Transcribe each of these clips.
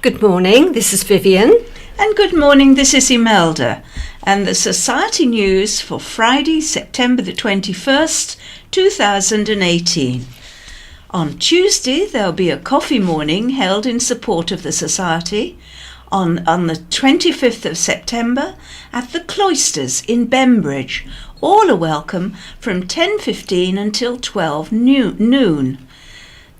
Good morning, this is Vivian. And good morning, this is Imelda. And the Society News for Friday, September the 21st, 2018. On Tuesday, there'll be a coffee morning held in support of the Society on the 25th of September at the Cloisters in Bembridge. All are welcome from 10:15 until 12 noon.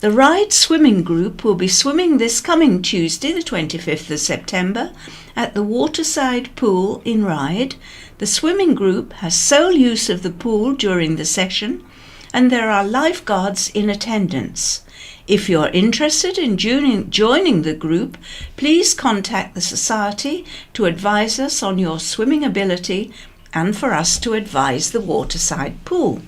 The Ride Swimming Group will be swimming this coming Tuesday, the 25th of September, at the Waterside Pool in Ride. The swimming group has sole use of the pool during the session, and there are lifeguards in attendance. If you're interested in joining the group, please contact the Society to advise us on your swimming ability and for us to advise the Waterside Pool.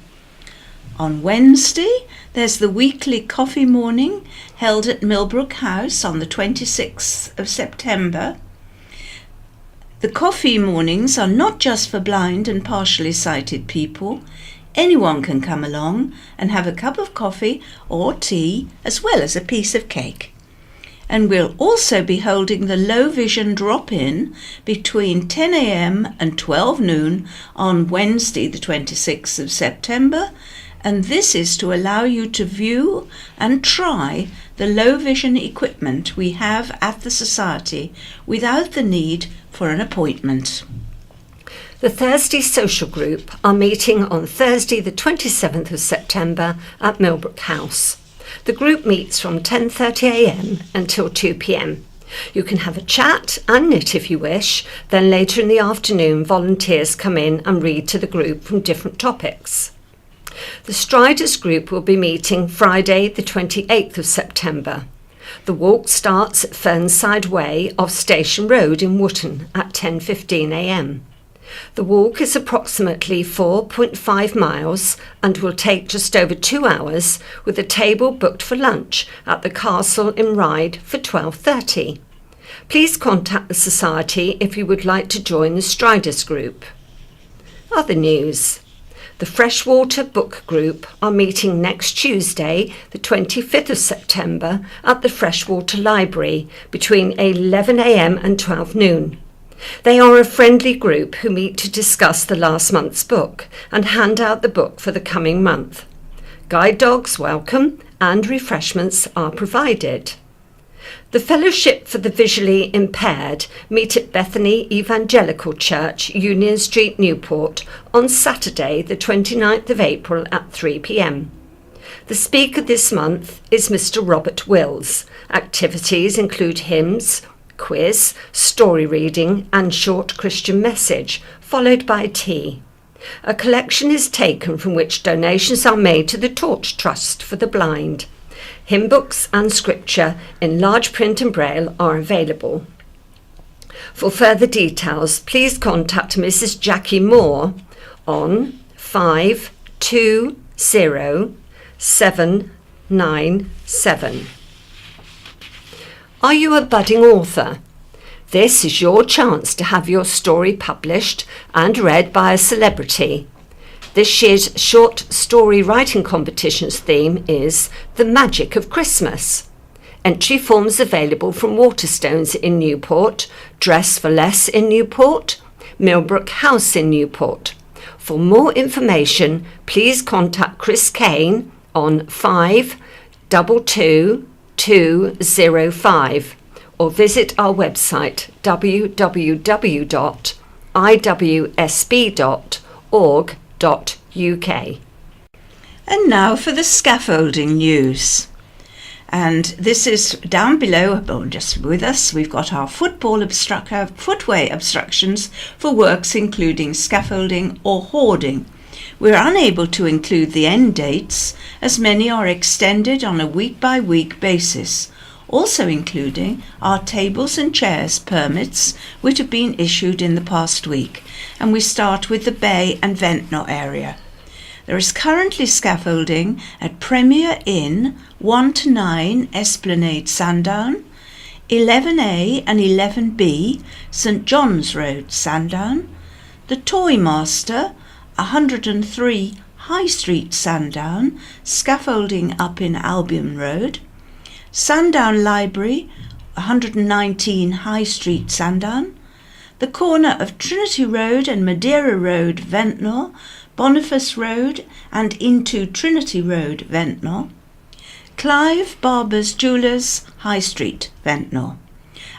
On Wednesday, there's the weekly coffee morning held at Millbrook House on the 26th of September. The coffee mornings are not just for blind and partially sighted people. Anyone can come along and have a cup of coffee or tea as well as a piece of cake. And we'll also be holding the low vision drop-in between 10 a.m. and 12 noon on Wednesday the 26th of September, and this is to allow you to view and try the low vision equipment we have at the Society without the need for an appointment. The Thursday Social Group are meeting on Thursday the 27th of September at Millbrook House. The group meets from 10:30 a.m. until 2 p.m. You can have a chat and knit if you wish, then later in the afternoon volunteers come in and read to the group from different topics. The Striders group will be meeting Friday the 28th of September. The walk starts at Fernside Way off Station Road in Wootton at 10:15 a.m. The walk is approximately 4.5 miles and will take just over 2 hours, with a table booked for lunch at the Castle in Ryde for 12:30. Please contact the Society if you would like to join the Striders group. Other news. The Freshwater Book Group are meeting next Tuesday, the 25th of September, at the Freshwater Library between 11 a.m. and 12 noon. They are a friendly group who meet to discuss the last month's book and hand out the book for the coming month. Guide dogs welcome and refreshments are provided. The Fellowship for the Visually Impaired meet at Bethany Evangelical Church, Union Street, Newport, on Saturday, the 29th of April at 3 p.m. The speaker this month is Mr. Robert Wills. Activities include hymns, quiz, story reading and short Christian message, followed by tea. A collection is taken from which donations are made to the Torch Trust for the Blind. Hymn books and scripture in large print and braille are available. For further details, please contact Mrs. Jackie Moore on 520797. Are you a budding author? This is your chance to have your story published and read by a celebrity. This year's short story writing competition's theme is The Magic of Christmas. Entry forms available from Waterstones in Newport, Dress for Less in Newport, Millbrook House in Newport. For more information, please contact Chris Kane on 522205 or visit our website www.iwsb.org.uk. And now for the scaffolding news. And this is down below, or just with us, we've got our footway obstructions for works including scaffolding or hoarding. We're unable to include the end dates, as many are extended on a week-by-week basis, also including our tables and chairs permits, which have been issued in the past week, and we start with the Bay and Ventnor area. There is currently scaffolding at Premier Inn, 1-9 Esplanade Sandown, 11A and 11B St John's Road Sandown, the Toy Master, 103 High Street Sandown, scaffolding up in Albion Road, Sandown Library, 119 High Street, Sandown, the corner of Trinity Road and Madeira Road, Ventnor, Boniface Road and into Trinity Road, Ventnor, Clive Barber's Jewellers, High Street, Ventnor.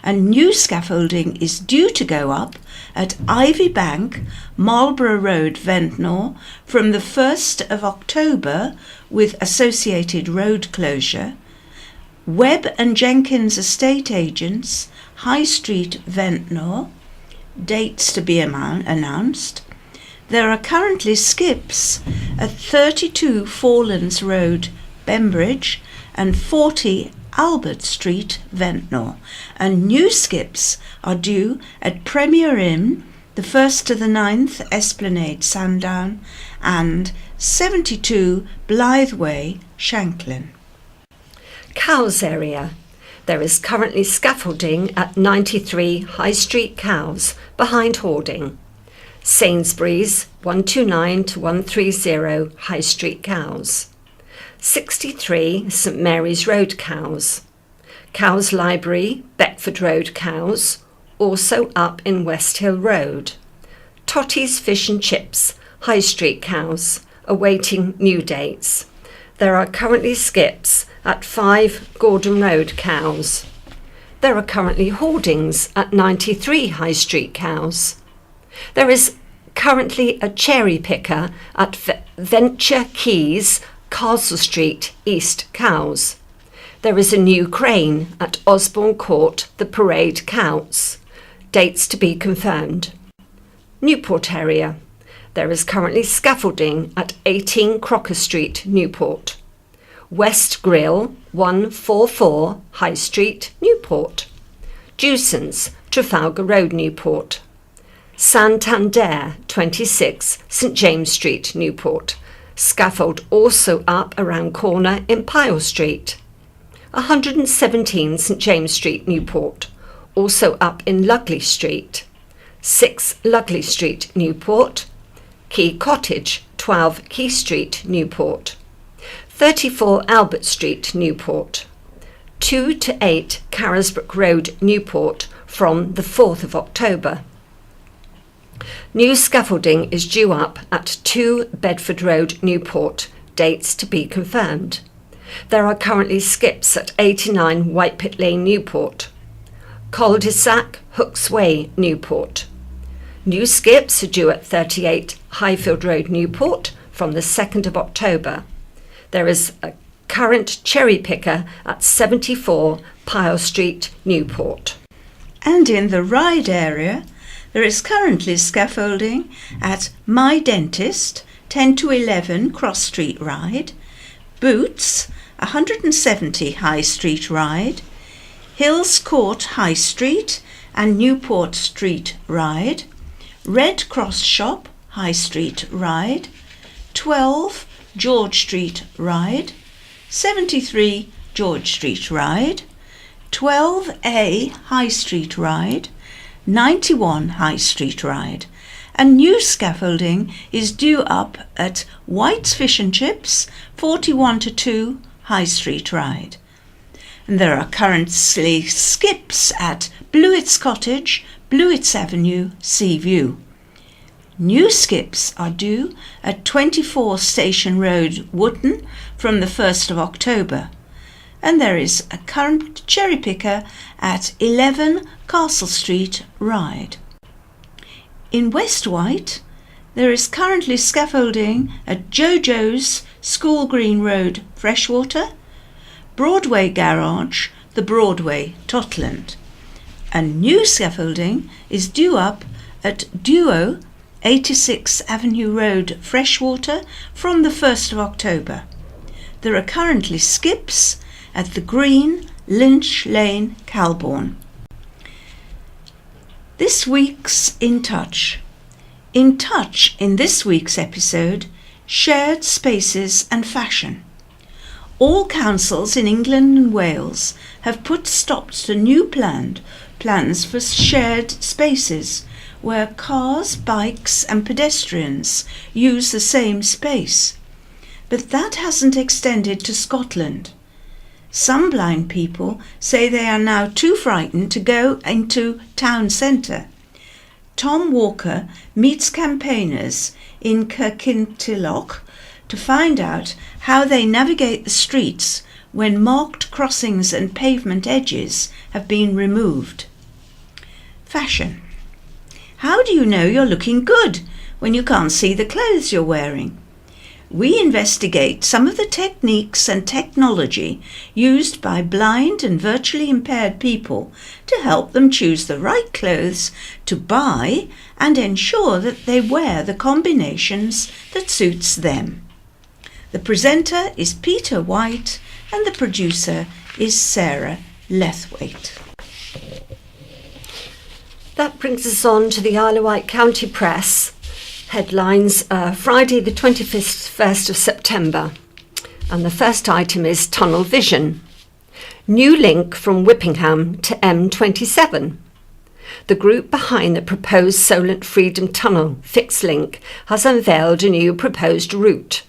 And new scaffolding is due to go up at Ivy Bank, Marlborough Road, Ventnor, from the 1st of October with associated road closure. Webb and Jenkins Estate Agents, High Street, Ventnor, dates to be announced. There are currently skips at 32 Forlands Road, Bembridge, and 40 Albert Street, Ventnor, and new skips are due at Premier Inn, the 1st to the 9th, Esplanade, Sandown, and 72 Blythe Way, Shanklin. Cowes area. There is currently scaffolding at 93 High Street, Cowes, behind hoarding. Sainsbury's, 129 to 130 High Street, Cowes. 63 St Mary's Road, Cowes. Cowes Library, Beckford Road, Cowes, also up in West Hill Road. Totty's Fish and Chips, High Street, Cowes, awaiting new dates. There are currently skips at 5 Gordon Road, Cowes. There are currently hoardings at 93 High Street, Cowes. There is currently a cherry picker at Venture Quays, Castle Street, East Cowes. There is a new crane at Osborne Court, the Parade, Cowes. Dates to be confirmed. Newport area. There is currently scaffolding at 18 Crocker Street, Newport. West Grill, 144 High Street, Newport. Jewson's, Trafalgar Road, Newport. Santander, 26 St James Street, Newport. Scaffold also up around corner in Pyle Street. 117 St James Street, Newport. Also up in Lugley Street. 6 Lugley Street, Newport. Key Cottage, 12 Key Street, Newport. 34 Albert Street, Newport. 2 to 8 Carisbrooke Road, Newport, from the 4th of October. New scaffolding is due up at 2 Bedford Road, Newport, dates to be confirmed. There are currently skips at 89 Whitepit Lane, Newport. Cul-de-sac, Hooks Way, Newport. New skips are due at 38 Highfield Road, Newport, from the 2nd of October. There is a current cherry picker at 74 Pyle Street, Newport. And in the Ryde area, there is currently scaffolding at My Dentist, 10 to 11 Cross Street, Ryde, Boots, 170 High Street, Ryde, Hills Court, High Street and Newport Street, Ryde, Red Cross Shop, High Street, Ryde, 12 George Street, Ryde, 73 George Street, Ryde, 12A High Street, Ryde, 91 High Street, Ryde, and new scaffolding is due up at Wight's Fish and Chips, 41 to 2 High Street, Ryde. And there are currently skips at Blewitts Cottage, Blewitts Avenue, Seaview. New skips are due at 24 Station Road, Wootton, from the 1st of October. And there is a current cherry picker at 11 Castle Street, Ryde. In West Wight, there is currently scaffolding at Jojo's, School Green Road, Freshwater, Broadway Garage, the Broadway, Totland. And new scaffolding is due up at Duo, 86 Avenue Road, Freshwater, from the 1st of October. There are currently skips at the Green, Lynch Lane, Calbourne. This week's In Touch. In Touch in this week's episode, shared spaces and fashion. All councils in England and Wales have put stops to new plans for shared spaces where cars, bikes and pedestrians use the same space. But that hasn't extended to Scotland. Some blind people say they are now too frightened to go into town centre. Tom Walker meets campaigners in Kirkintilloch to find out how they navigate the streets when marked crossings and pavement edges have been removed. Fashion. How do you know you're looking good when you can't see the clothes you're wearing? We investigate some of the techniques and technology used by blind and virtually impaired people to help them choose the right clothes to buy and ensure that they wear the combinations that suits them. The presenter is Peter Wight and the producer is Sarah Lethwaite. That brings us on to the Isle of Wight County Press. Headlines, Friday the 21st of September. And the first item is Tunnel Vision. New link from Whippingham to M27. The group behind the proposed Solent Freedom Tunnel, Fixed Link, has unveiled a new proposed route.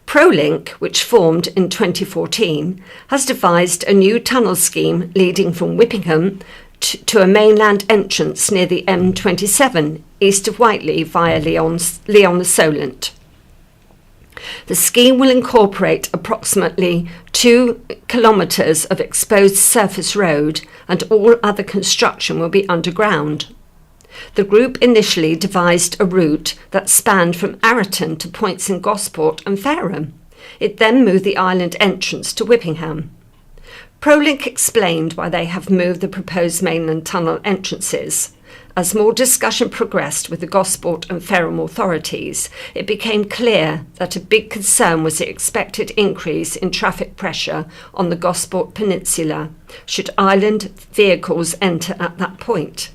ProLink, which formed in 2014, has devised a new tunnel scheme leading from Whippingham to a mainland entrance near the M27, east of Whiteley via Leon-the-Solent. The scheme will incorporate approximately 2 kilometres of exposed surface road, and all other construction will be underground. The group initially devised a route that spanned from Arreton to points in Gosport and Fareham. It then moved the island entrance to Whippingham. ProLink explained why they have moved the proposed mainland tunnel entrances. As more discussion progressed with the Gosport and Fareham authorities, it became clear that a big concern was the expected increase in traffic pressure on the Gosport Peninsula should island vehicles enter at that point.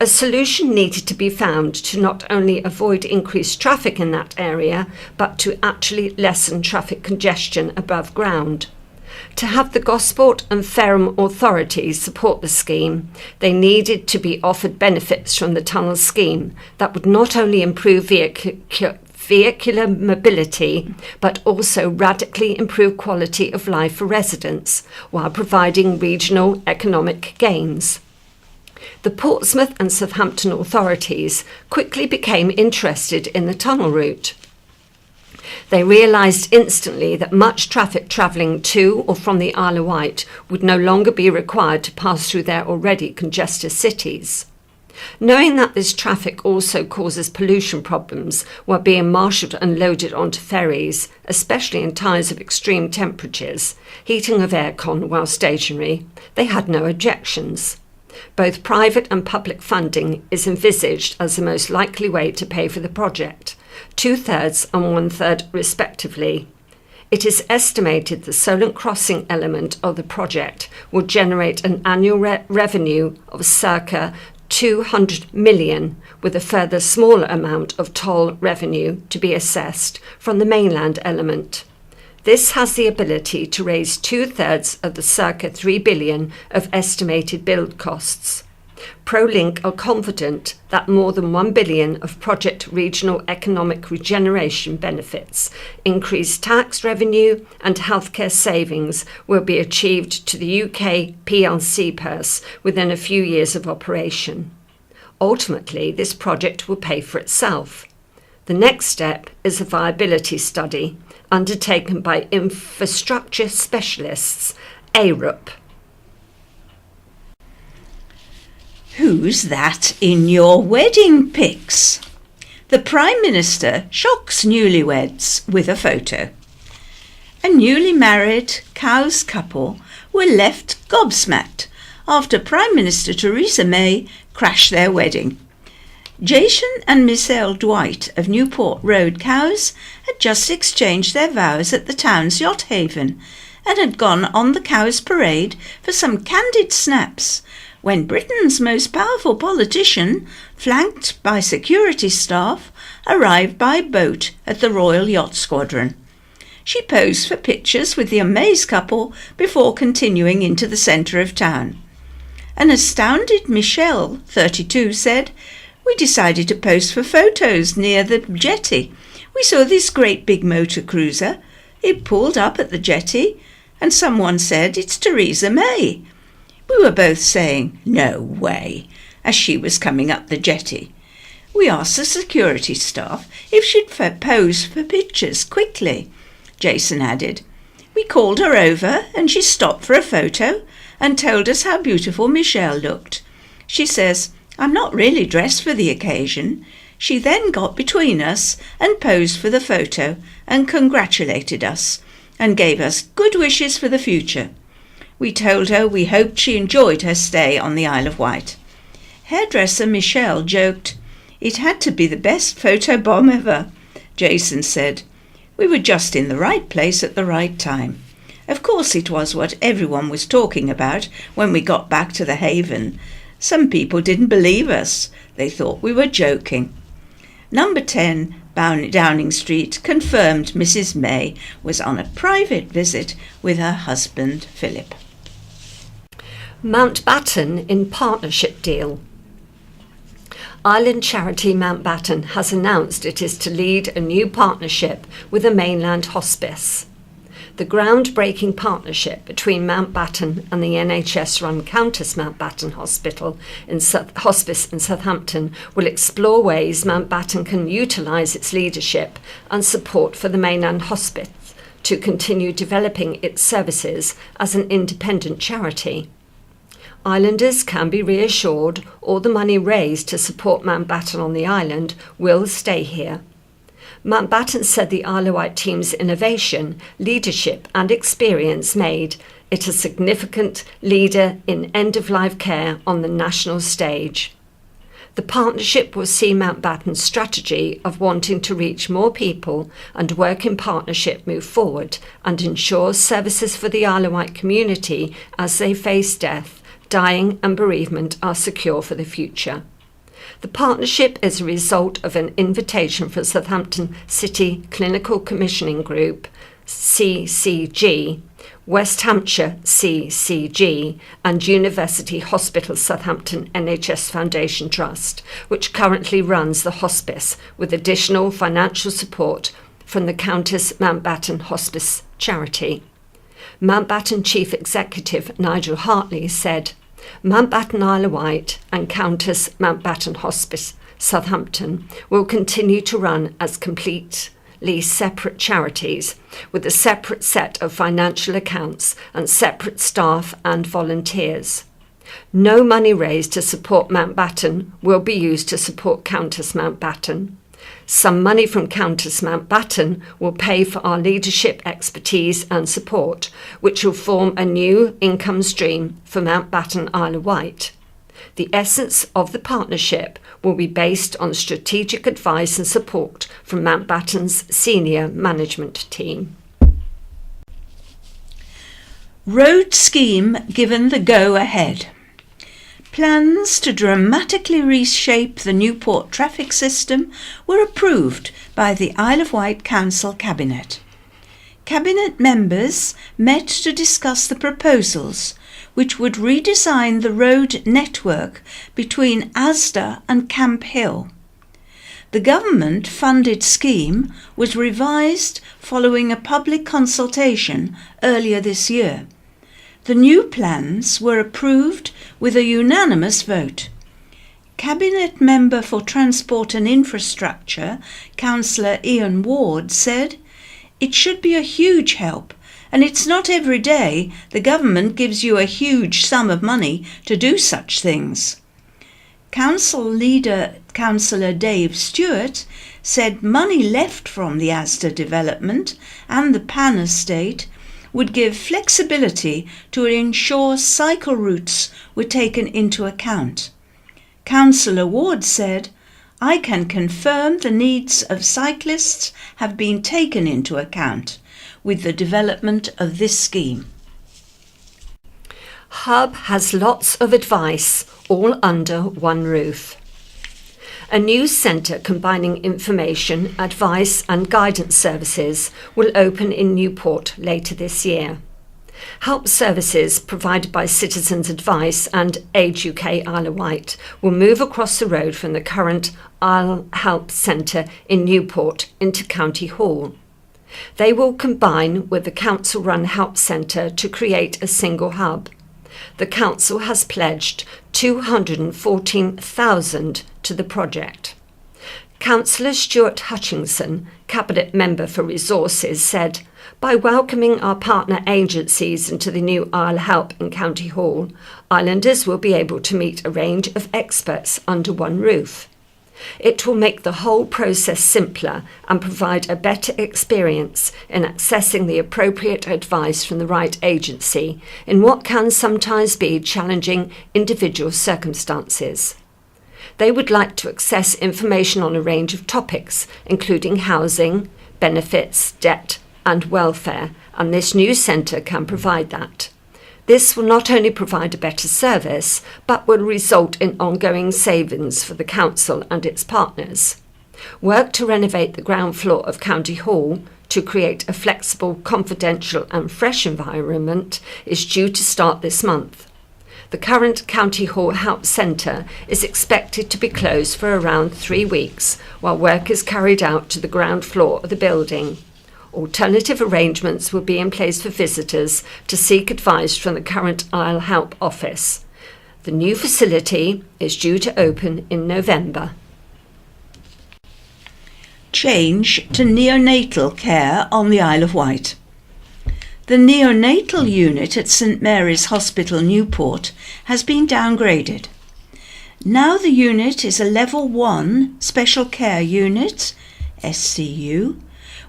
A solution needed to be found to not only avoid increased traffic in that area, but to actually lessen traffic congestion above ground. To have the Gosport and Fareham authorities support the scheme, they needed to be offered benefits from the tunnel scheme that would not only improve vehicular mobility, but also radically improve quality of life for residents, while providing regional economic gains. The Portsmouth and Southampton authorities quickly became interested in the tunnel route. They realised instantly that much traffic travelling to or from the Isle of Wight would no longer be required to pass through their already congested cities. Knowing that this traffic also causes pollution problems while being marshalled and loaded onto ferries, especially in times of extreme temperatures, heating of aircon while stationary, they had no objections. Both private and public funding is envisaged as the most likely way to pay for the project, 2/3 and 1/3 respectively. It is estimated the Solent Crossing element of the project will generate an annual revenue of circa 200 million, with a further smaller amount of toll revenue to be assessed from the mainland element. This has the ability to raise 2/3 of the circa 3 billion of estimated build costs. ProLink are confident that more than 1 billion of project regional economic regeneration benefits, increased tax revenue and healthcare savings will be achieved to the UK PLC purse within a few years of operation. Ultimately, this project will pay for itself. The next step is a viability study undertaken by infrastructure specialists, ARUP. Who's that in your wedding pics? The Prime Minister shocks newlyweds with a photo. A newly married Cowes couple were left gobsmacked after Prime Minister Theresa May crashed their wedding. Jason and Michelle Dwight of Newport Road, Cowes, had just exchanged their vows at the town's yacht haven and had gone on the Cowes parade for some candid snaps when Britain's most powerful politician, flanked by security staff, arrived by boat at the Royal Yacht Squadron. She posed for pictures with the amazed couple before continuing into the centre of town. An astounded Michelle, 32, said, "We decided to pose for photos near the jetty. We saw this great big motor cruiser. It pulled up at the jetty and someone said, "It's Theresa May." We were both saying, "No way," as she was coming up the jetty. We asked the security staff if she'd pose for pictures quickly. Jason added, "We called her over and she stopped for a photo and told us how beautiful Michelle looked. She says, 'I'm not really dressed for the occasion.' She then got between us and posed for the photo and congratulated us and gave us good wishes for the future. We told her we hoped she enjoyed her stay on the Isle of Wight." Hairdresser Michelle joked, "It had to be the best photo bomb ever." Jason said, "We were just in the right place at the right time." Of course it was what everyone was talking about when we got back to the haven. Some people didn't believe us. They thought we were joking. Number 10, Downing Street, confirmed Mrs. May was on a private visit with her husband, Philip. Mountbatten in partnership deal. Island charity Mountbatten has announced it is to lead a new partnership with a mainland hospice. The groundbreaking partnership between Mountbatten and the NHS-run Countess Mountbatten Hospice in Southampton will explore ways Mountbatten can utilise its leadership and support for the mainland hospice to continue developing its services as an independent charity. Islanders can be reassured all the money raised to support Mountbatten on the island will stay here. Mountbatten said the Isle of Wight team's innovation, leadership and experience made it a significant leader in end-of-life care on the national stage. The partnership will see Mountbatten's strategy of wanting to reach more people and work in partnership move forward and ensure services for the Isle of Wight community as they face death, dying and bereavement are secure for the future. The partnership is a result of an invitation from Southampton City Clinical Commissioning Group, CCG, West Hampshire CCG and University Hospital Southampton NHS Foundation Trust, which currently runs the hospice with additional financial support from the Countess Mountbatten Hospice Charity. Mountbatten Chief Executive Nigel Hartley said, "Mountbatten Isle of Wight and Countess Mountbatten Hospice Southampton will continue to run as completely separate charities with a separate set of financial accounts and separate staff and volunteers. No money raised to support Mountbatten will be used to support Countess Mountbatten. Some money from Countess Mountbatten will pay for our leadership expertise and support, which will form a new income stream for Mountbatten Isle of Wight. The essence of the partnership will be based on strategic advice and support from Mountbatten's senior management team." Road scheme given the go-ahead. Plans to dramatically reshape the Newport traffic system were approved by the Isle of Wight Council Cabinet. Cabinet members met to discuss the proposals, which would redesign the road network between Asda and Camp Hill. The government-funded scheme was revised following a public consultation earlier this year. The new plans were approved with a unanimous vote. Cabinet Member for Transport and Infrastructure, Councillor Ian Ward, said, "It should be a huge help, and it's not every day the government gives you a huge sum of money to do such things." Council leader Councillor Dave Stewart said money left from the Asda development and the Pan estate would give flexibility to ensure cycle routes were taken into account. Councillor Ward said, "I can confirm the needs of cyclists have been taken into account with the development of this scheme." Hub has lots of advice, all under one roof. A news centre combining information, advice and guidance services will open in Newport later this year. Help services provided by Citizens Advice and Age UK Isle of Wight will move across the road from the current Isle Help Centre in Newport into County Hall. They will combine with the council-run help centre to create a single hub. The council has pledged $214,000 to the project. Councillor Stuart Hutchinson, Cabinet Member for Resources, said, "By welcoming our partner agencies into the new Isle Help in County Hall, islanders will be able to meet a range of experts under one roof. It will make the whole process simpler and provide a better experience in accessing the appropriate advice from the right agency in what can sometimes be challenging individual circumstances. They would like to access information on a range of topics, including housing, benefits, debt and welfare, and this new centre can provide that. This will not only provide a better service, but will result in ongoing savings for the council and its partners. Work to renovate the ground floor of County Hall to create a flexible, confidential and fresh environment is due to start this month. The current County Hall Help Centre is expected to be closed for around 3 weeks while work is carried out to the ground floor of the building. Alternative arrangements will be in place for visitors to seek advice from the current Isle Help office. The new facility is due to open in November. Change to neonatal care on the Isle of Wight. The neonatal unit at St Mary's Hospital, Newport, has been downgraded. Now the unit is a Level 1 Special Care Unit, SCU,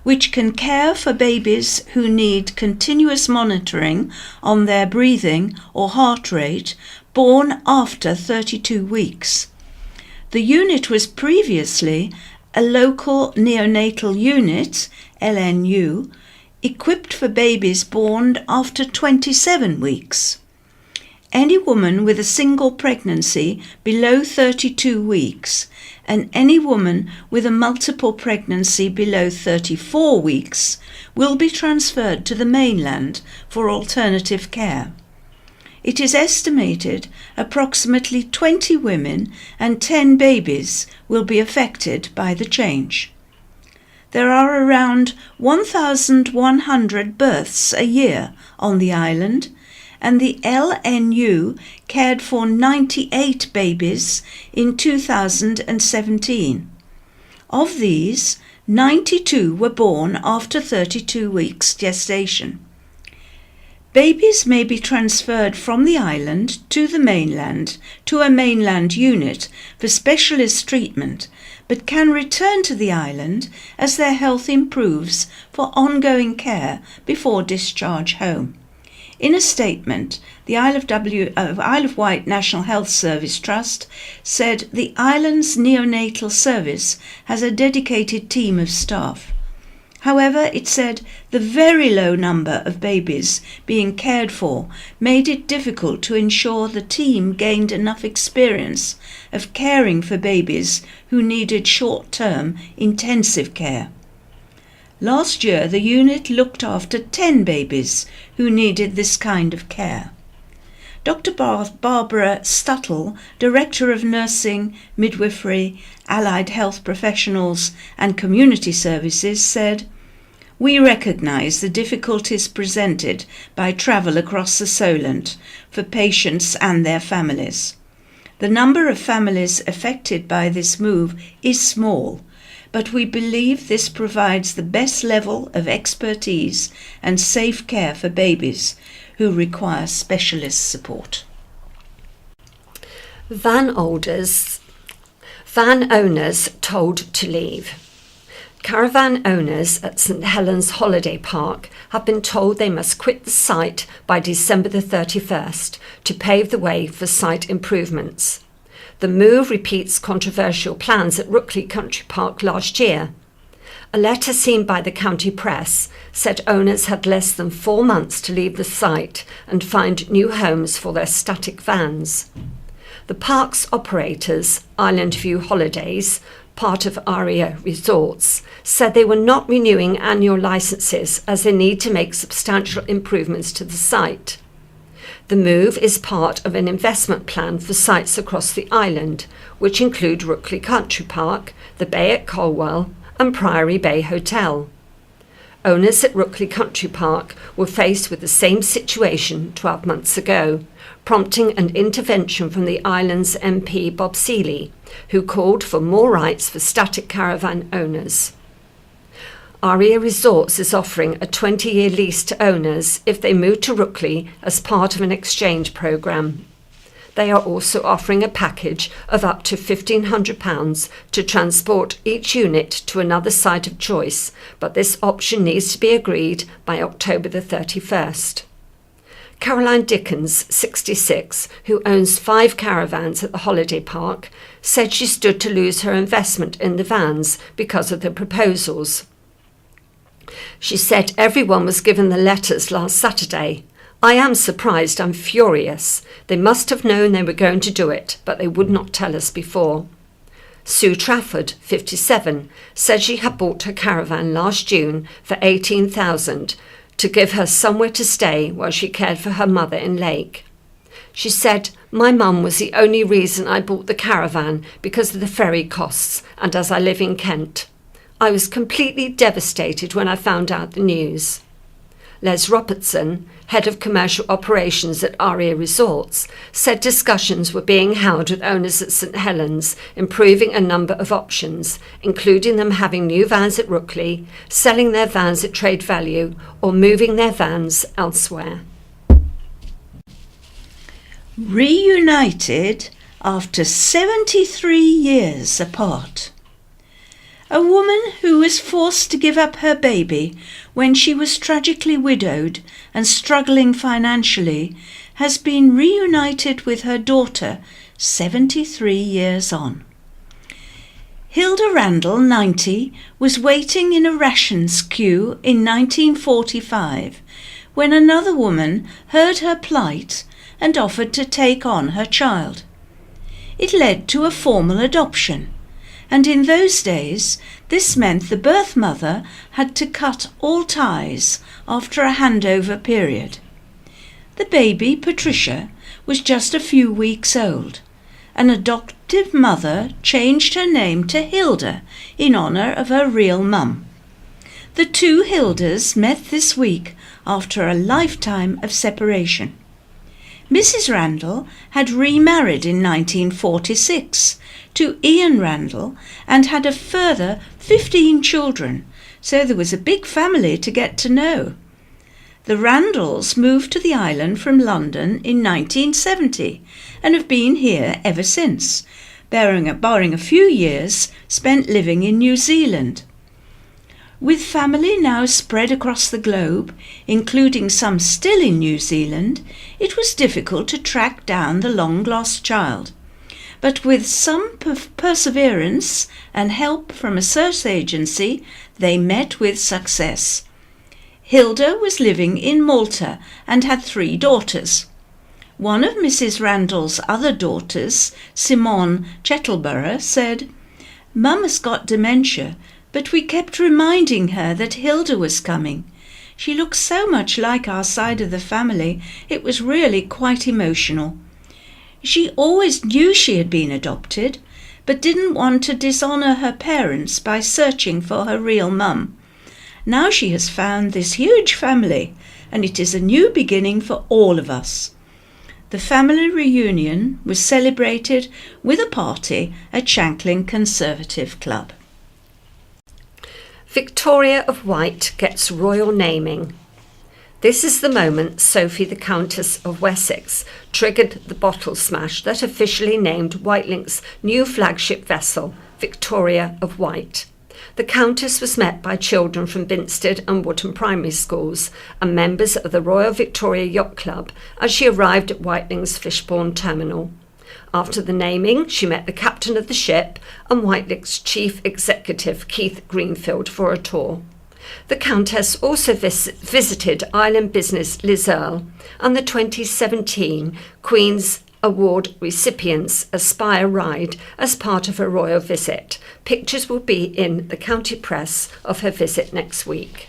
which can care for babies who need continuous monitoring on their breathing or heart rate born after 32 weeks. The unit was previously a local neonatal unit, LNU, equipped for babies born after 27 weeks. Any woman with a single pregnancy below 32 weeks and any woman with a multiple pregnancy below 34 weeks will be transferred to the mainland for alternative care. It is estimated approximately 20 women and 10 babies will be affected by the change. There are around 1,100 births a year on the island, and the LNU cared for 98 babies in 2017. Of these, 92 were born after 32 weeks gestation. Babies may be transferred from the island to the mainland to a mainland unit for specialist treatment, but can return to the island as their health improves for ongoing care before discharge home. In a statement, the Isle of Wight National Health Service Trust said the island's neonatal service has a dedicated team of staff. However, it said the very low number of babies being cared for made it difficult to ensure the team gained enough experience of caring for babies who needed short-term intensive care. Last year, the unit looked after 10 babies who needed this kind of care. Dr. Barbara Stuttle, Director of Nursing, Midwifery, Allied Health Professionals and Community Services, said, "We recognise the difficulties presented by travel across the Solent for patients and their families. The number of families affected by this move is small, but we believe this provides the best level of expertise and safe care for babies who require specialist support." Van owners told to leave. Caravan owners at St Helens Holiday Park have been told they must quit the site by December the 31st to pave the way for site improvements. The move repeats controversial plans at Rookley Country Park last year. A letter seen by the county press said owners had less than 4 months to leave the site and find new homes for their static vans. The park's operators, Island View Holidays, part of Aria Resorts, said they were not renewing annual licences as they need to make substantial improvements to the site. The move is part of an investment plan for sites across the island, which include Rookley Country Park, the Bay at Colwell and Priory Bay Hotel. Owners at Rookley Country Park were faced with the same situation 12 months ago, prompting an intervention from the island's MP Bob Seeley, who called for more rights for static caravan owners. Aria Resorts is offering a 20-year lease to owners if they move to Rookley as part of an exchange programme. They are also offering a package of up to £1,500 to transport each unit to another site of choice, but this option needs to be agreed by October the 31st. Caroline Dickens, 66, who owns 5 caravans at the holiday park, said she stood to lose her investment in the vans because of the proposals. She said everyone was given the letters last Saturday. I am surprised, I'm furious. They must have known they were going to do it, but they would not tell us before. Sue Trafford, 57, said she had bought her caravan last June for $18,000 to give her somewhere to stay while she cared for her mother in Lake. She said, my mum was the only reason I bought the caravan because of the ferry costs and as I live in Kent. I was completely devastated when I found out the news. Les Robertson, head of commercial operations at Aria Resorts, said discussions were being held with owners at St Helens, improving a number of options, including them having new vans at Rookley, selling their vans at trade value, or moving their vans elsewhere. Reunited after 73 years apart. A woman who was forced to give up her baby when she was tragically widowed and struggling financially has been reunited with her daughter 73 years on. Hilda Randall, 90, was waiting in a rations queue in 1945 when another woman heard her plight and offered to take on her child. It led to a formal adoption. And in those days, this meant the birth mother had to cut all ties after a handover period. The baby, Patricia, was just a few weeks old. An adoptive mother changed her name to Hilda in honour of her real mum. The two Hildas met this week after a lifetime of separation. Mrs. Randall had remarried in 1946 to Ian Randall and had a further 15 children, so there was a big family to get to know. The Randalls moved to the island from London in 1970 and have been here ever since, barring a few years spent living in New Zealand. With family now spread across the globe, including some still in New Zealand, it was difficult to track down the long-lost child. But with some perseverance and help from a search agency, they met with success. Hilda was living in Malta and had 3 daughters. One of Mrs. Randall's other daughters, Simone Chettleborough, said, "Mum has got dementia, but we kept reminding her that Hilda was coming. She looks so much like our side of the family, it was really quite emotional. She always knew she had been adopted, but didn't want to dishonour her parents by searching for her real mum. Now she has found this huge family, and it is a new beginning for all of us." The family reunion was celebrated with a party at Shanklin Conservative Club. Victoria of Wight gets royal naming. This is the moment Sophie the Countess of Wessex triggered the bottle smash that officially named Whitelink's new flagship vessel, Victoria of Wight. The Countess was met by children from Binstead and Wootton primary schools and members of the Royal Victoria Yacht Club as she arrived at Whitelink's Fishbourne terminal. After the naming, she met the captain of the ship and Whitelink's chief executive, Keith Greenfield, for a tour. The Countess also visited island business Liz Earle and the 2017 Queen's Award recipients Aspire ride as part of her royal visit. Pictures will be in the county press of her visit next week.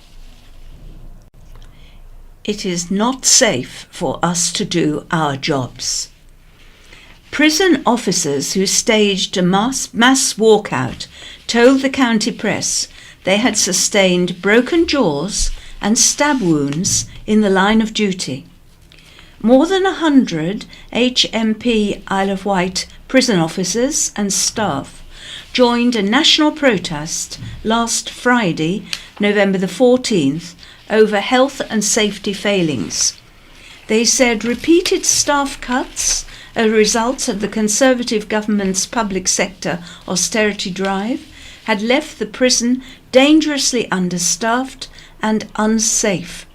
It is not safe for us to do our jobs. Prison officers who staged a mass walkout told the county press they had sustained broken jaws and stab wounds in the line of duty. More than 100 HMP Isle of Wight prison officers and staff joined a national protest last Friday, November the 14th, over health and safety failings. They said repeated staff cuts, a result of the Conservative government's public sector austerity drive, had left the prison dangerously understaffed and unsafe.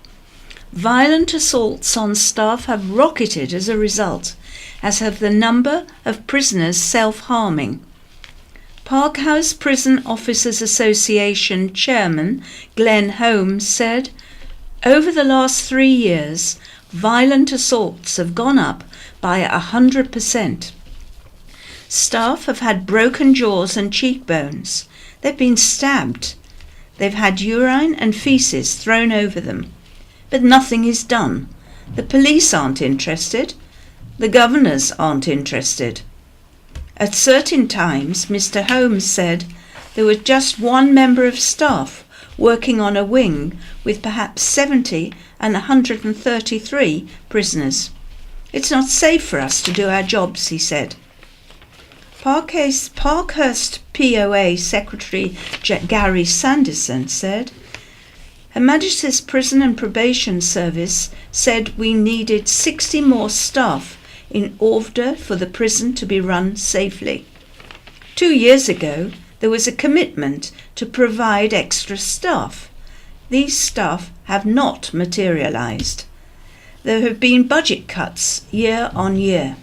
Violent assaults on staff have rocketed as a result, as have the number of prisoners self-harming. Parkhouse Prison Officers Association Chairman Glenn Holmes said, "Over the last 3 years, violent assaults have gone up by 100%. Staff have had broken jaws and cheekbones. They've been stabbed. They've had urine and faeces thrown over them. But nothing is done. The police aren't interested. The governors aren't interested." At certain times, Mr. Holmes said there was just one member of staff working on a wing with perhaps 70 and 133 prisoners. "It's not safe for us to do our jobs," he said. Parkhurst POA Secretary Gary Sanderson said, "Her Majesty's Prison and Probation Service said we needed 60 more staff in order for the prison to be run safely. 2 years ago, there was a commitment to provide extra staff. These staff have not materialised. There have been budget cuts year on year.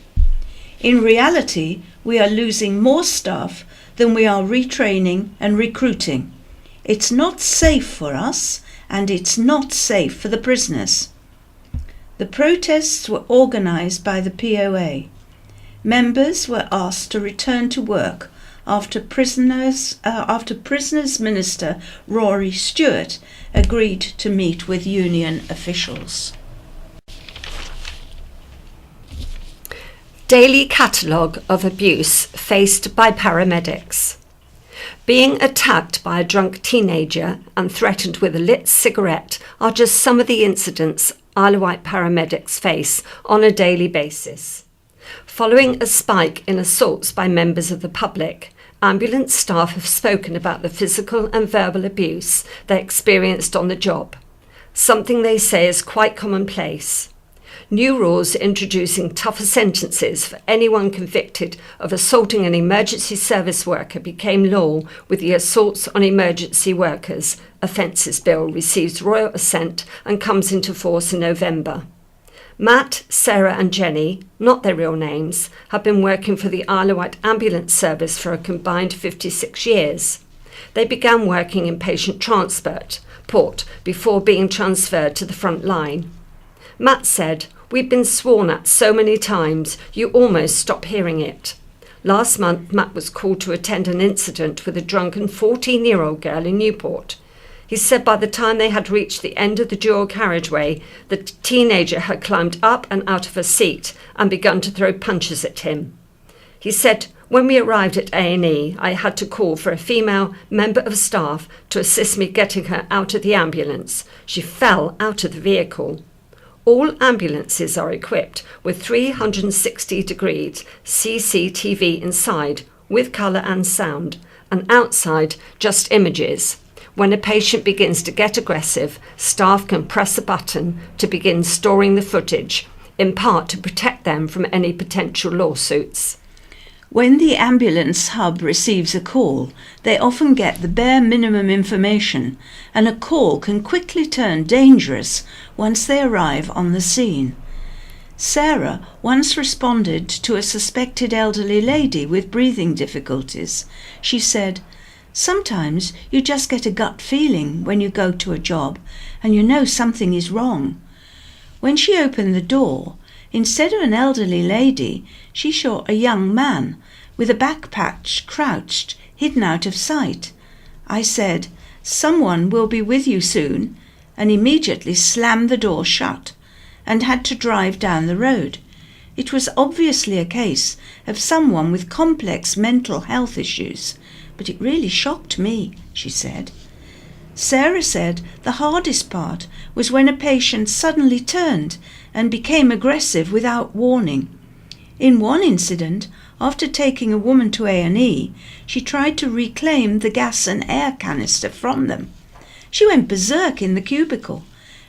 In reality, we are losing more staff than we are retraining and recruiting. It's not safe for us, and it's not safe for the prisoners." The protests were organised by the POA. Members were asked to return to work after Prisoners Minister Rory Stewart agreed to meet with union officials. Daily catalogue of abuse faced by paramedics. Being attacked by a drunk teenager and threatened with a lit cigarette are just some of the incidents Isle of Wight paramedics face on a daily basis. Following a spike in assaults by members of the public, ambulance staff have spoken about the physical and verbal abuse they experienced on the job, something they say is quite commonplace. New rules introducing tougher sentences for anyone convicted of assaulting an emergency service worker became law with the Assaults on Emergency Workers Offences Bill receives royal assent and comes into force in November. Matt, Sarah and Jenny, not their real names, have been working for the Isle of Wight Ambulance Service for a combined 56 years. They began working in patient transport before being transferred to the front line. Matt said, "We've been sworn at so many times, you almost stop hearing it." Last month, Matt was called to attend an incident with a drunken 14-year-old girl in Newport. He said by the time they had reached the end of the dual carriageway, the teenager had climbed up and out of her seat and begun to throw punches at him. He said, "When we arrived at A&E, I had to call for a female member of staff to assist me getting her out of the ambulance. She fell out of the vehicle." All ambulances are equipped with 360-degree CCTV inside, with colour and sound, and outside just images. When a patient begins to get aggressive, staff can press a button to begin storing the footage, in part to protect them from any potential lawsuits. When the ambulance hub receives a call, they often get the bare minimum information, and a call can quickly turn dangerous once they arrive on the scene. Sarah once responded to a suspected elderly lady with breathing difficulties. She said, "Sometimes you just get a gut feeling when you go to a job and you know something is wrong." When she opened the door, instead of an elderly lady, she saw a young man with a backpack crouched, hidden out of sight. I said, "Someone will be with you soon," and immediately slammed the door shut and had to drive down the road. It was obviously a case of someone with complex mental health issues, but it really shocked me, she said. Sarah said the hardest part was when a patient suddenly turned and became aggressive without warning. In one incident, after taking a woman to A&E, she tried to reclaim the gas and air canister from them. She went berserk in the cubicle.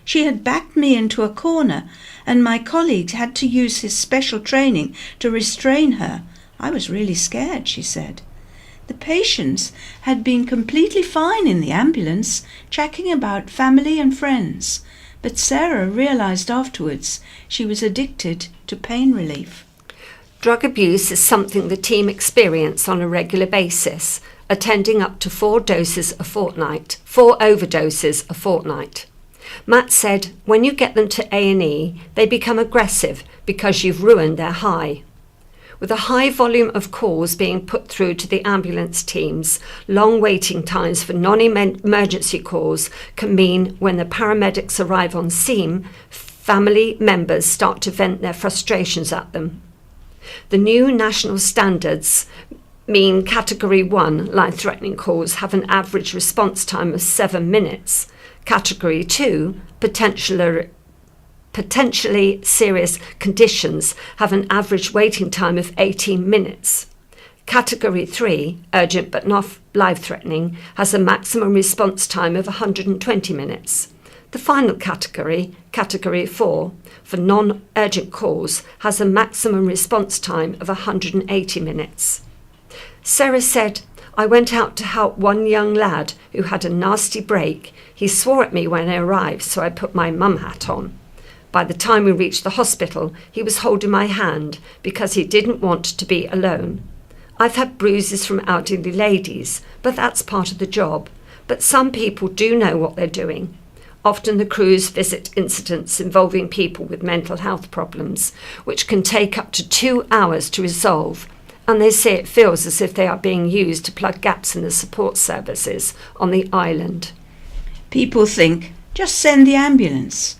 She had backed me into a corner, and my colleague had to use his special training to restrain her. I was really scared, she said. The patients had been completely fine in the ambulance, chatting about family and friends, but Sarah realised afterwards she was addicted to pain relief. Drug abuse is something the team experience on a regular basis, attending up to 4 overdoses a fortnight. Matt said, when you get them to A&E, they become aggressive because you've ruined their high. With a high volume of calls being put through to the ambulance teams, long waiting times for non-emergency calls can mean when the paramedics arrive on scene, family members start to vent their frustrations at them. The new national standards mean Category 1 life-threatening calls have an average response time of 7 minutes. Category 2, potentially serious conditions have an average waiting time of 18 minutes. Category 3, urgent but not life-threatening, has a maximum response time of 120 minutes. The final category, Category 4, for non-urgent calls, has a maximum response time of 180 minutes. Sarah said, I went out to help one young lad who had a nasty break. He swore at me when I arrived, so I put my mum hat on. By the time we reached the hospital, he was holding my hand because he didn't want to be alone. I've had bruises from elderly ladies, but that's part of the job. But some people do know what they're doing. Often the crews visit incidents involving people with mental health problems, which can take up to 2 hours to resolve, and they say it feels as if they are being used to plug gaps in the support services on the island. People think, just send the ambulance.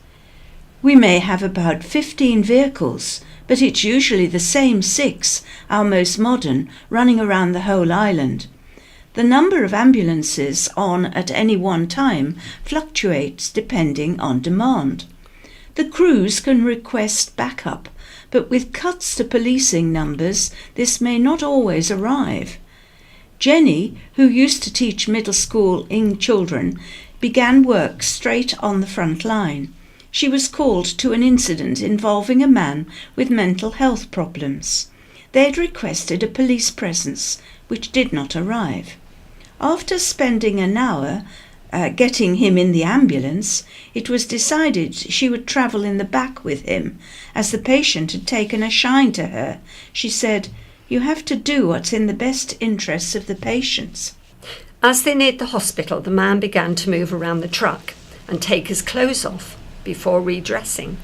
We may have about 15 vehicles, but it's usually the same 6, our most modern, running around the whole island. The number of ambulances on at any one time fluctuates depending on demand. The crews can request backup, but with cuts to policing numbers, this may not always arrive. Jenny, who used to teach middle school children, began work straight on the front line. She was called to an incident involving a man with mental health problems. They had requested a police presence, which did not arrive. After spending an hour getting him in the ambulance, it was decided she would travel in the back with him, as the patient had taken a shine to her. She said, "You have to do what's in the best interests of the patients." As they neared the hospital, the man began to move around the truck and take his clothes off before redressing.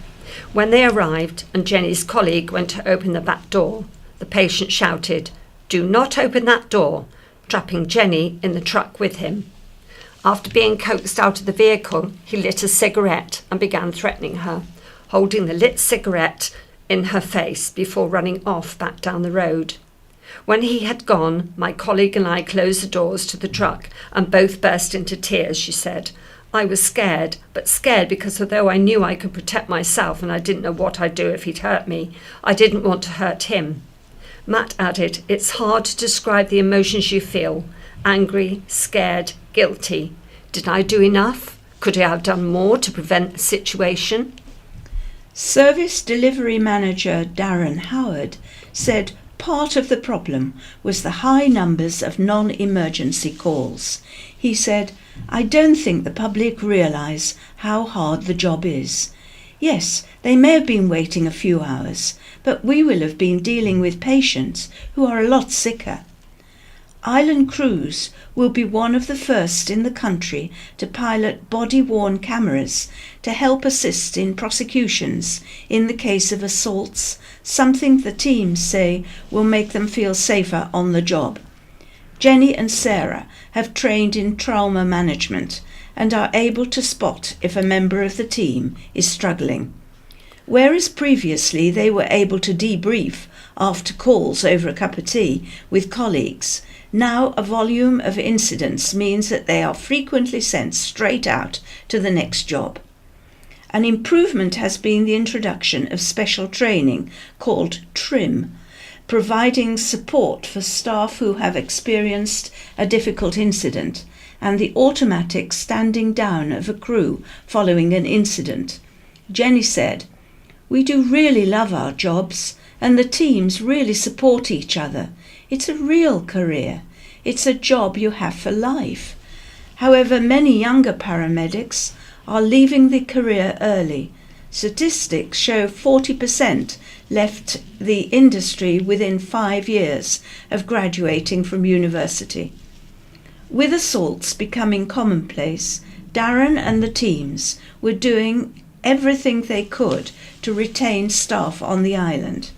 When they arrived and Jenny's colleague went to open the back door, the patient shouted, "Do not open that door," trapping Jenny in the truck with him. After being coaxed out of the vehicle, he lit a cigarette and began threatening her, holding the lit cigarette in her face before running off back down the road. When he had gone, my colleague and I closed the doors to the truck and both burst into tears, she said. I was scared, but scared because although I knew I could protect myself and I didn't know what I'd do if he'd hurt me, I didn't want to hurt him. Matt added, "It's hard to describe the emotions you feel. Angry, scared, guilty. Did I do enough? Could I have done more to prevent the situation?" Service Delivery Manager Darren Howard said part of the problem was the high numbers of non-emergency calls. He said, "I don't think the public realise how hard the job is. Yes, they may have been waiting a few hours, but we will have been dealing with patients who are a lot sicker." Island crews will be one of the first in the country to pilot body-worn cameras to help assist in prosecutions in the case of assaults, something the teams say will make them feel safer on the job. Jenny and Sarah have trained in trauma management and are able to spot if a member of the team is struggling. Whereas previously they were able to debrief after calls over a cup of tea with colleagues. Now a volume of incidents means that they are frequently sent straight out to the next job. An improvement has been the introduction of special training called TRIM, providing support for staff who have experienced a difficult incident, and the automatic standing down of a crew following an incident. Jenny said, "We do really love our jobs, and the teams really support each other. It's a real career. It's a job you have for life." However, many younger paramedics are leaving the career early. Statistics show 40% left the industry within 5 years of graduating from university. With assaults becoming commonplace, Darren and the teams were doing everything they could to retain staff on the island.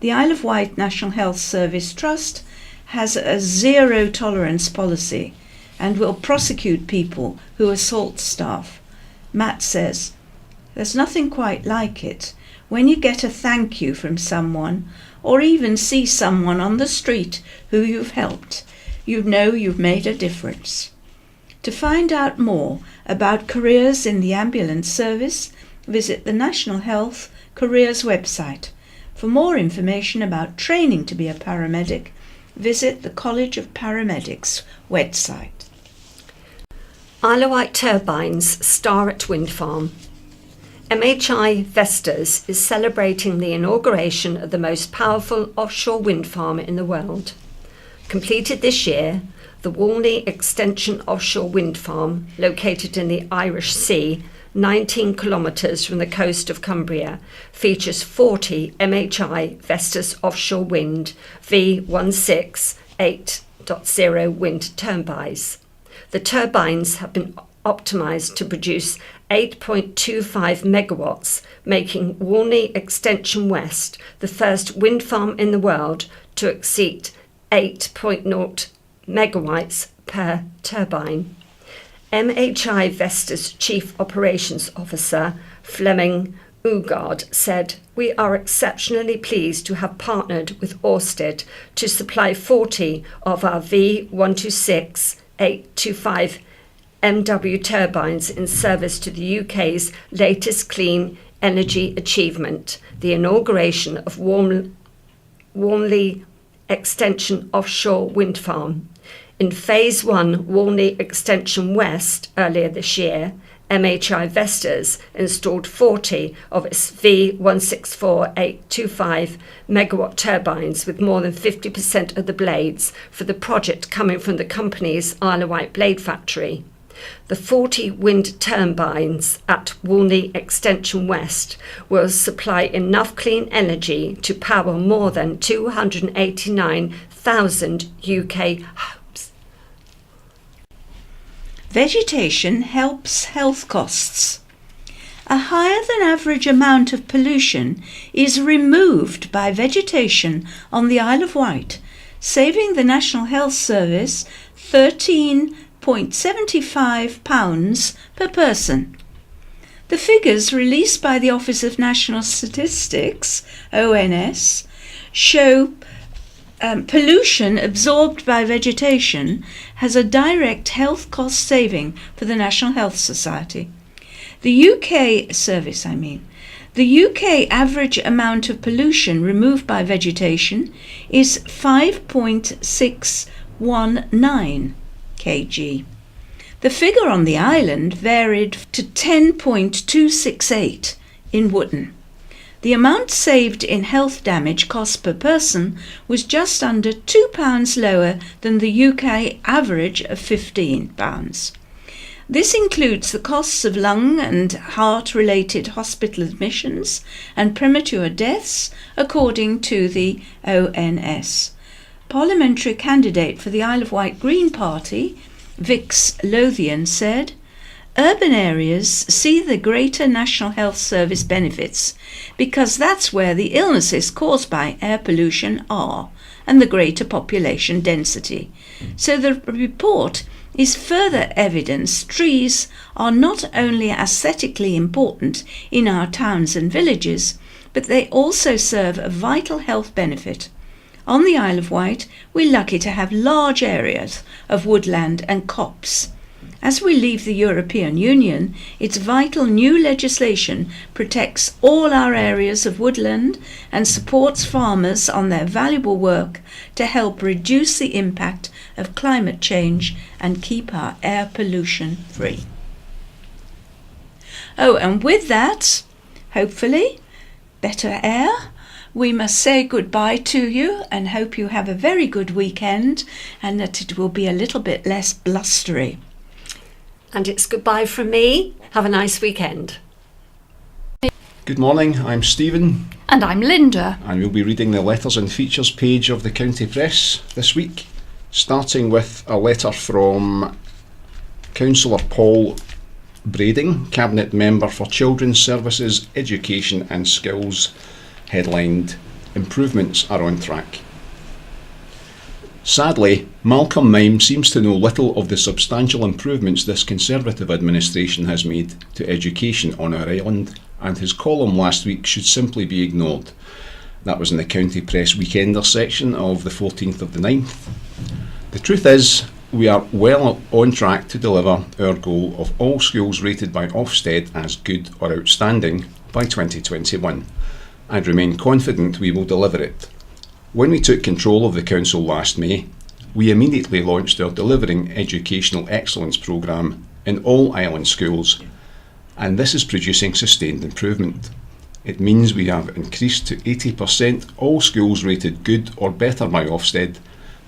The Isle of Wight National Health Service Trust has a zero tolerance policy and will prosecute people who assault staff. Matt says, "There's nothing quite like it when you get a thank you from someone, or even see someone on the street who you've helped. You know you've made a difference." To find out more about careers in the ambulance service, visit the National Health Careers website. For more information about training to be a paramedic, visit the College of Paramedics website. Isle of Wight turbines star at wind farm. MHI Vestas is celebrating the inauguration of the most powerful offshore wind farm in the world. Completed this year, the Walney Extension offshore wind farm, located in the Irish Sea, 19 kilometres from the coast of Cumbria, features 40 MHI Vestas offshore wind V168.0 wind turbines. The turbines have been optimised to produce 8.25 megawatts, making Walney Extension West the first wind farm in the world to exceed 8.0 megawatts per turbine. MHI Vestas Chief Operations Officer Fleming Ugard said, "We are exceptionally pleased to have partnered with Ørsted to supply 40 of our V126-825 MW turbines in service to the UK's latest clean energy achievement, the inauguration of Walney Extension offshore wind farm. In Phase 1 Walney Extension West earlier this year, MHI Vestas installed 40 of its V164-825 megawatt turbines, with more than 50% of the blades for the project coming from the company's Isle of Wight blade factory. The 40 wind turbines at Walney Extension West will supply enough clean energy to power more than 289,000 UK homes." Vegetation helps health costs. A higher than average amount of pollution is removed by vegetation on the Isle of Wight, saving the National Health Service £13.75 per person. The figures released by the Office of National Statistics, ONS, show pollution absorbed by vegetation has a direct health cost saving for the National Health Society. The UK average amount of pollution removed by vegetation is 5.619 kg. The figure on the island varied to 10.268 in Wootton. The amount saved in health damage cost per person was just under £2 lower than the UK average of £15. This includes the costs of lung and heart-related hospital admissions and premature deaths, according to the ONS. Parliamentary candidate for the Isle of Wight Green Party, Vix Lothian, said, "Urban areas see the greater National Health Service benefits because that's where the illnesses caused by air pollution are, and the greater population density. So the report is further evidence trees are not only aesthetically important in our towns and villages, but they also serve a vital health benefit. On the Isle of Wight, we're lucky to have large areas of woodland and copse. As we leave the European Union, its vital new legislation protects all our areas of woodland and supports farmers on their valuable work to help reduce the impact of climate change and keep our air pollution free. Oh, and with that, hopefully, better air. We must say goodbye to you and hope you have a very good weekend and that it will be a little bit less blustery. And it's goodbye from me. Have a nice weekend. Good morning, I'm Stephen. And I'm Linda. And we'll be reading the letters and features page of the County Press this week, starting with a letter from Councillor Paul Brading, Cabinet Member for Children's Services, Education and Skills, headlined, "Improvements are on track." Sadly, Malcolm Mime seems to know little of the substantial improvements this Conservative administration has made to education on our island, and his column last week should simply be ignored. That was in the County Press Weekender section of the 14th of the 9th. The truth is, we are well on track to deliver our goal of all schools rated by Ofsted as good or outstanding by 2021, and remain confident we will deliver it. When we took control of the council last May, we immediately launched our Delivering Educational Excellence programme in all island schools, and this is producing sustained improvement. It means we have increased to 80% all schools rated good or better by Ofsted,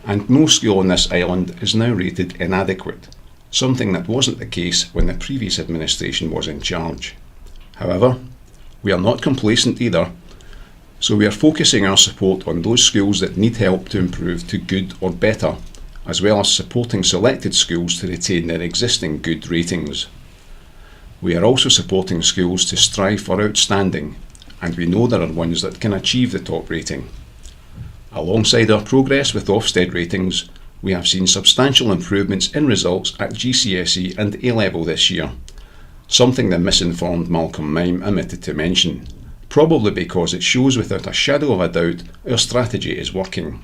and no school on this island is now rated inadequate, something that wasn't the case when the previous administration was in charge. However, we are not complacent either, so we are focusing our support on those schools that need help to improve to good or better, as well as supporting selected schools to retain their existing good ratings. We are also supporting schools to strive for outstanding, and we know there are ones that can achieve the top rating. Alongside our progress with Ofsted ratings, we have seen substantial improvements in results at GCSE and A-level this year, something the misinformed Malcolm Mime omitted to mention, probably because it shows without a shadow of a doubt our strategy is working.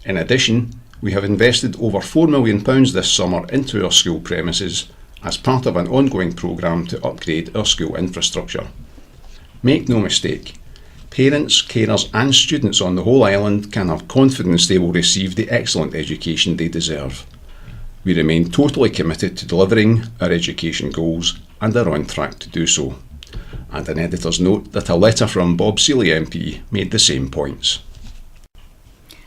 In addition, we have invested over £4 million this summer into our school premises as part of an ongoing programme to upgrade our school infrastructure. Make no mistake, parents, carers and students on the whole island can have confidence they will receive the excellent education they deserve. We remain totally committed to delivering our education goals and are on track to do so. And an editor's note that a letter from Bob Seeley MP made the same points.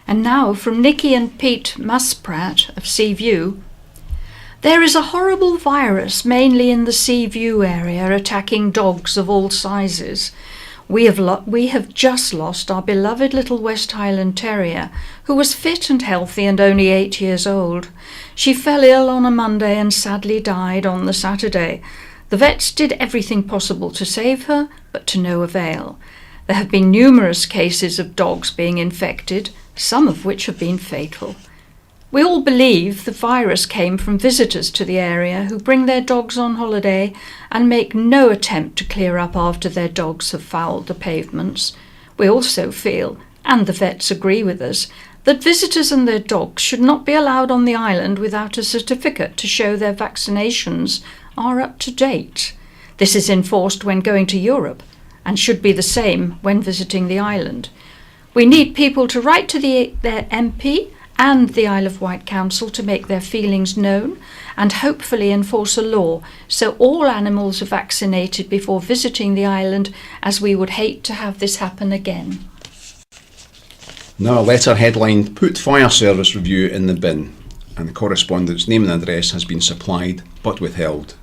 And now from Nikki and Pete Muspratt of Seaview. There is a horrible virus mainly in the Seaview area attacking dogs of all sizes. We have just lost our beloved little West Highland Terrier, who was fit and healthy and only 8 years old. She fell ill on a Monday and sadly died on the Saturday. The vets did everything possible to save her, but to no avail. There have been numerous cases of dogs being infected, some of which have been fatal. We all believe the virus came from visitors to the area who bring their dogs on holiday and make no attempt to clear up after their dogs have fouled the pavements. We also feel, and the vets agree with us, that visitors and their dogs should not be allowed on the island without a certificate to show their vaccinations are up to date. This is enforced when going to Europe and should be the same when visiting the island. We need people to write to their MP and the Isle of Wight Council to make their feelings known and hopefully enforce a law so all animals are vaccinated before visiting the island, as we would hate to have this happen again. Now a letter headlined "Put Fire Service Review in the Bin", and the correspondent's name and address has been supplied but withheld.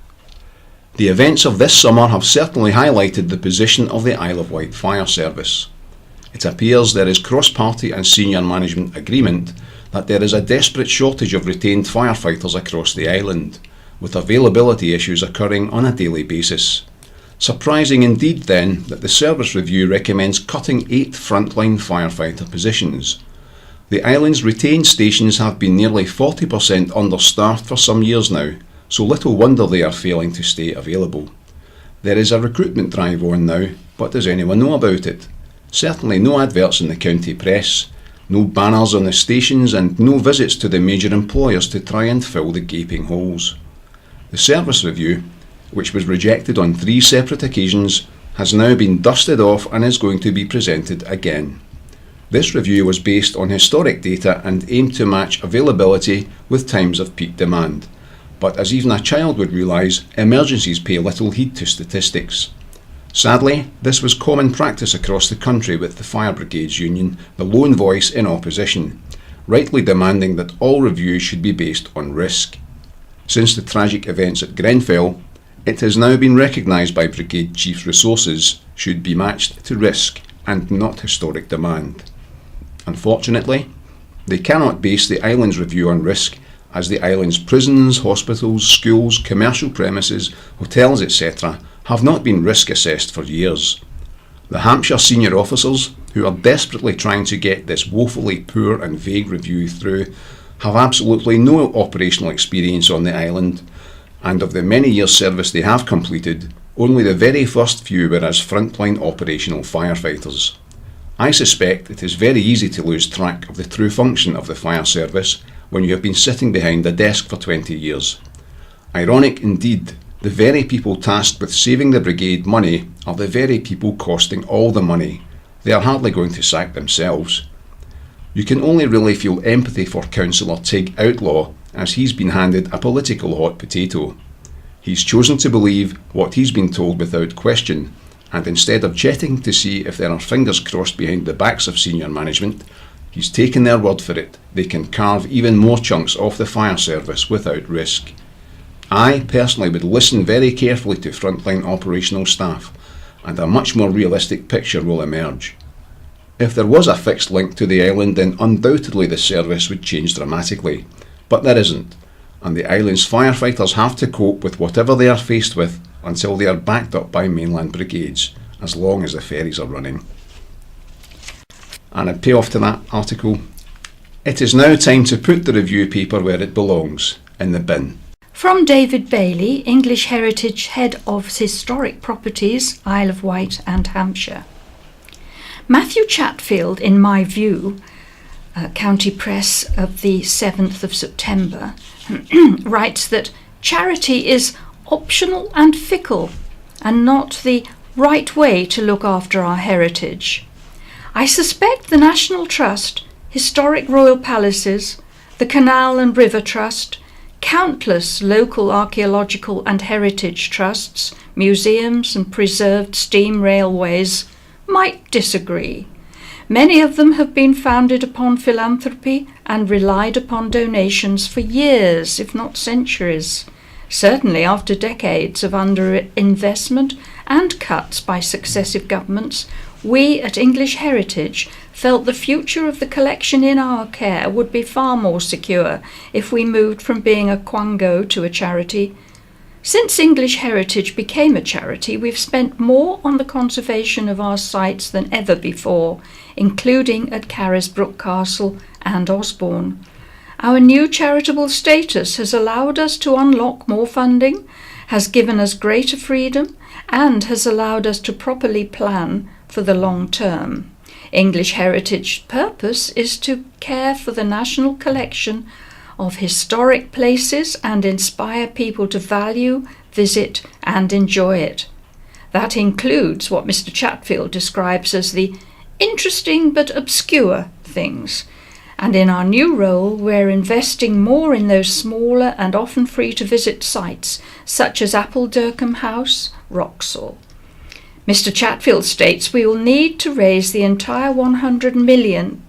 The events of this summer have certainly highlighted the position of the Isle of Wight Fire Service. It appears there is cross-party and senior management agreement that there is a desperate shortage of retained firefighters across the island, with availability issues occurring on a daily basis. Surprising indeed then that the service review recommends cutting 8 frontline firefighter positions. The island's retained stations have been nearly 40% understaffed for some years now, so little wonder they are failing to stay available. There is a recruitment drive on now, but does anyone know about it? Certainly no adverts in the county press, no banners on the stations, and no visits to the major employers to try and fill the gaping holes. The service review, which was rejected on 3 separate occasions, has now been dusted off and is going to be presented again. This review was based on historic data and aimed to match availability with times of peak demand. But as even a child would realise, emergencies pay little heed to statistics. Sadly, this was common practice across the country, with the Fire Brigades Union the lone voice in opposition, rightly demanding that all reviews should be based on risk. Since the tragic events at Grenfell, it has now been recognised by Brigade Chiefs resources should be matched to risk and not historic demand. Unfortunately, they cannot base the island's review on risk, as the island's prisons, hospitals, schools, commercial premises, hotels, etc. have not been risk assessed for years. The Hampshire senior officers, who are desperately trying to get this woefully poor and vague review through, have absolutely no operational experience on the island, and of the many years' service they have completed, only the very first few were as frontline operational firefighters. I suspect it is very easy to lose track of the true function of the fire service when you have been sitting behind a desk for 20 years. Ironic indeed, the very people tasked with saving the brigade money are the very people costing all the money. They are hardly going to sack themselves. You can only really feel empathy for Councillor Tig Outlaw, as he's been handed a political hot potato. He's chosen to believe what he's been told without question, and instead of checking to see if there are fingers crossed behind the backs of senior management, he's taken their word for it. They can carve even more chunks off the fire service without risk. I personally would listen very carefully to frontline operational staff, and a much more realistic picture will emerge. If there was a fixed link to the island, then undoubtedly the service would change dramatically, but there isn't, and the island's firefighters have to cope with whatever they are faced with until they are backed up by mainland brigades, as long as the ferries are running. And I'd pay off to that article. It is now time to put the review paper where it belongs, in the bin. From David Bailey, English Heritage Head of Historic Properties, Isle of Wight and Hampshire. Matthew Chatfield, in My View, County Press of the 7th of September, writes that charity is optional and fickle and not the right way to look after our heritage. I suspect the National Trust, Historic Royal Palaces, the Canal and River Trust, countless local archaeological and heritage trusts, museums and preserved steam railways might disagree. Many of them have been founded upon philanthropy and relied upon donations for years, if not centuries. Certainly after decades of underinvestment and cuts by successive governments, we at English Heritage felt the future of the collection in our care would be far more secure if we moved from being a quango to a charity. Since English Heritage became a charity, we've spent more on the conservation of our sites than ever before, including at Carisbrooke Castle and Osborne. Our new charitable status has allowed us to unlock more funding, has given us greater freedom, and has allowed us to properly plan for the long term. English Heritage's purpose is to care for the national collection of historic places and inspire people to value, visit and enjoy it. That includes what Mr. Chatfield describes as the interesting but obscure things. And in our new role, we're investing more in those smaller and often free-to-visit sites, such as Appledurcombe House, Wroxall. Mr. Chatfield states we will need to raise the entire £100 million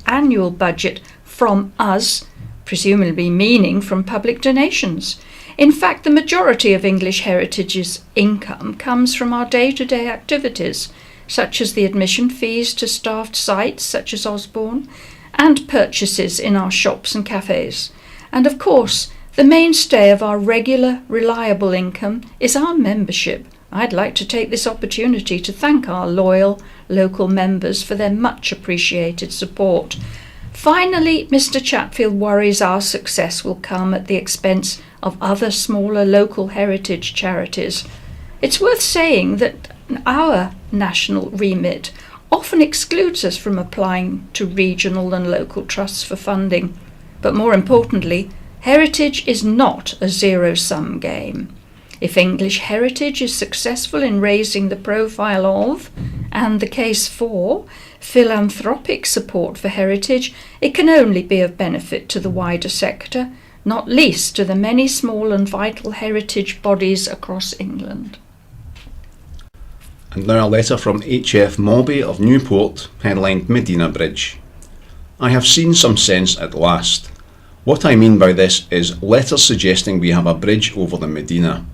annual budget from us, presumably meaning from public donations. In fact, the majority of English Heritage's income comes from our day-to-day activities, such as the admission fees to staffed sites such as Osborne, and purchases in our shops and cafes. And of course, the mainstay of our regular, reliable income is our membership. I'd like to take this opportunity to thank our loyal local members for their much appreciated support. Finally, Mr. Chatfield worries our success will come at the expense of other smaller local heritage charities. It's worth saying that our national remit often excludes us from applying to regional and local trusts for funding. But more importantly, heritage is not a zero-sum game. If English heritage is successful in raising the profile of, and the case for, philanthropic support for heritage, it can only be of benefit to the wider sector, not least to the many small and vital heritage bodies across England. And now a letter from H.F. Mawby of Newport, headlined Medina Bridge. I have seen some sense at last. What I mean by this is letters suggesting we have a bridge over the Medina.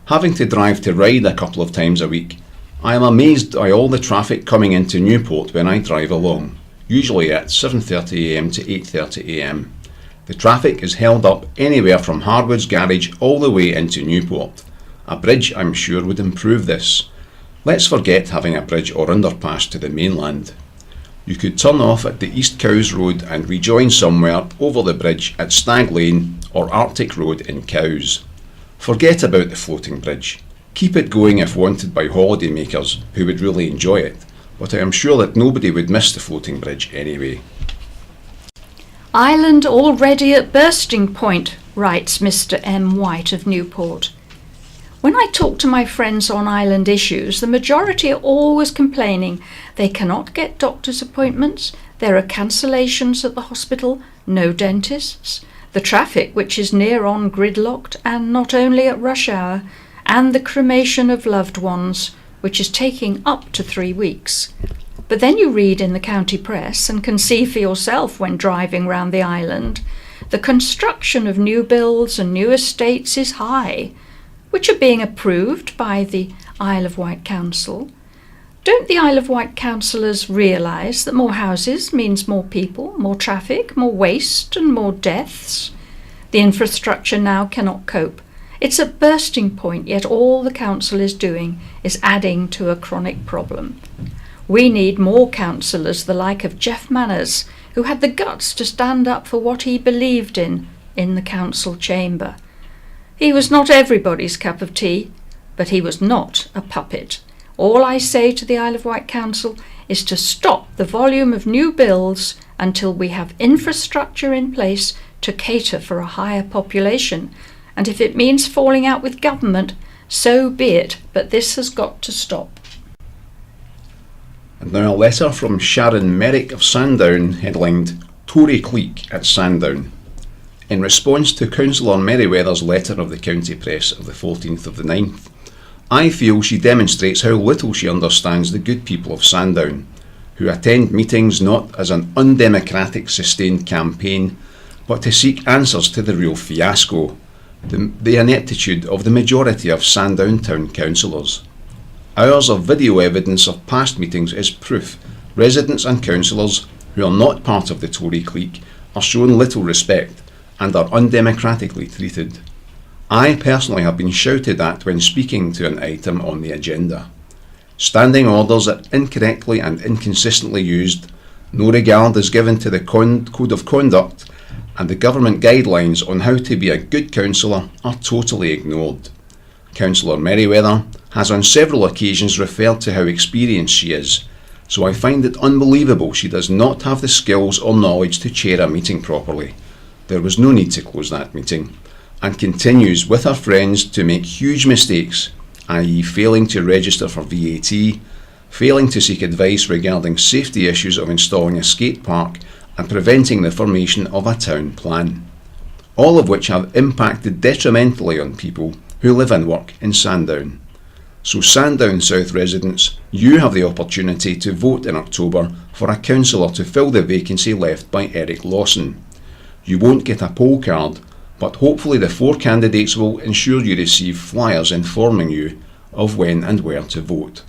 Having to drive to Ryde a couple of times a week, I am amazed by all the traffic coming into Newport when I drive along, usually at 7:30am to 8:30am. The traffic is held up anywhere from Harwood's garage all the way into Newport. A bridge, I'm sure, would improve this. Let's forget having a bridge or underpass to the mainland. You could turn off at the East Cowes Road and rejoin somewhere over the bridge at Stag Lane or Arctic Road in Cowes. Forget about the floating bridge. Keep it going if wanted by holiday makers who would really enjoy it, but I am sure that nobody would miss the floating bridge anyway. Island already at bursting point, writes Mr. M. Wight of Newport. When I talk to my friends on island issues, the majority are always complaining they cannot get doctor's appointments, there are cancellations at the hospital, no dentists, the traffic which is near on gridlocked and not only at rush hour, and the cremation of loved ones, which is taking up to 3 weeks. But then you read in the county press and can see for yourself when driving round the island, the construction of new builds and new estates is high, which are being approved by the Isle of Wight Council. Don't the Isle of Wight councillors realise that more houses means more people, more traffic, more waste and more deaths? The infrastructure now cannot cope. It's at bursting point, yet all the council is doing is adding to a chronic problem. We need more councillors the like of Jeff Manners, who had the guts to stand up for what he believed in the council chamber. He was not everybody's cup of tea, but he was not a puppet. All I say to the Isle of Wight Council is to stop the volume of new builds until we have infrastructure in place to cater for a higher population, and if it means falling out with government, so be it, but this has got to stop. And now a letter from Sharon Merrick of Sandown, headlined Tory Clique at Sandown. In response to Councillor Merriweather's letter of the County Press of the 14th of the 9th, I feel she demonstrates how little she understands the good people of Sandown, who attend meetings not as an undemocratic sustained campaign, but to seek answers to the real fiasco, the ineptitude of the majority of Sandown Town councillors. Hours of video evidence of past meetings is proof residents and councillors who are not part of the Tory clique are shown little respect and are undemocratically treated. I personally have been shouted at when speaking to an item on the agenda. Standing orders are incorrectly and inconsistently used, no regard is given to the code of conduct, and the government guidelines on how to be a good councillor are totally ignored. Councillor Merriweather has on several occasions referred to how experienced she is, so I find it unbelievable she does not have the skills or knowledge to chair a meeting properly. There was no need to close that meeting, and continues with her friends to make huge mistakes, i.e. failing to register for VAT, failing to seek advice regarding safety issues of installing a skate park, and preventing the formation of a town plan, all of which have impacted detrimentally on people who live and work in Sandown. So Sandown South residents, you have the opportunity to vote in October for a councillor to fill the vacancy left by Eric Lawson. You won't get a poll card, but hopefully the 4 candidates will ensure you receive flyers informing you of when and where to vote.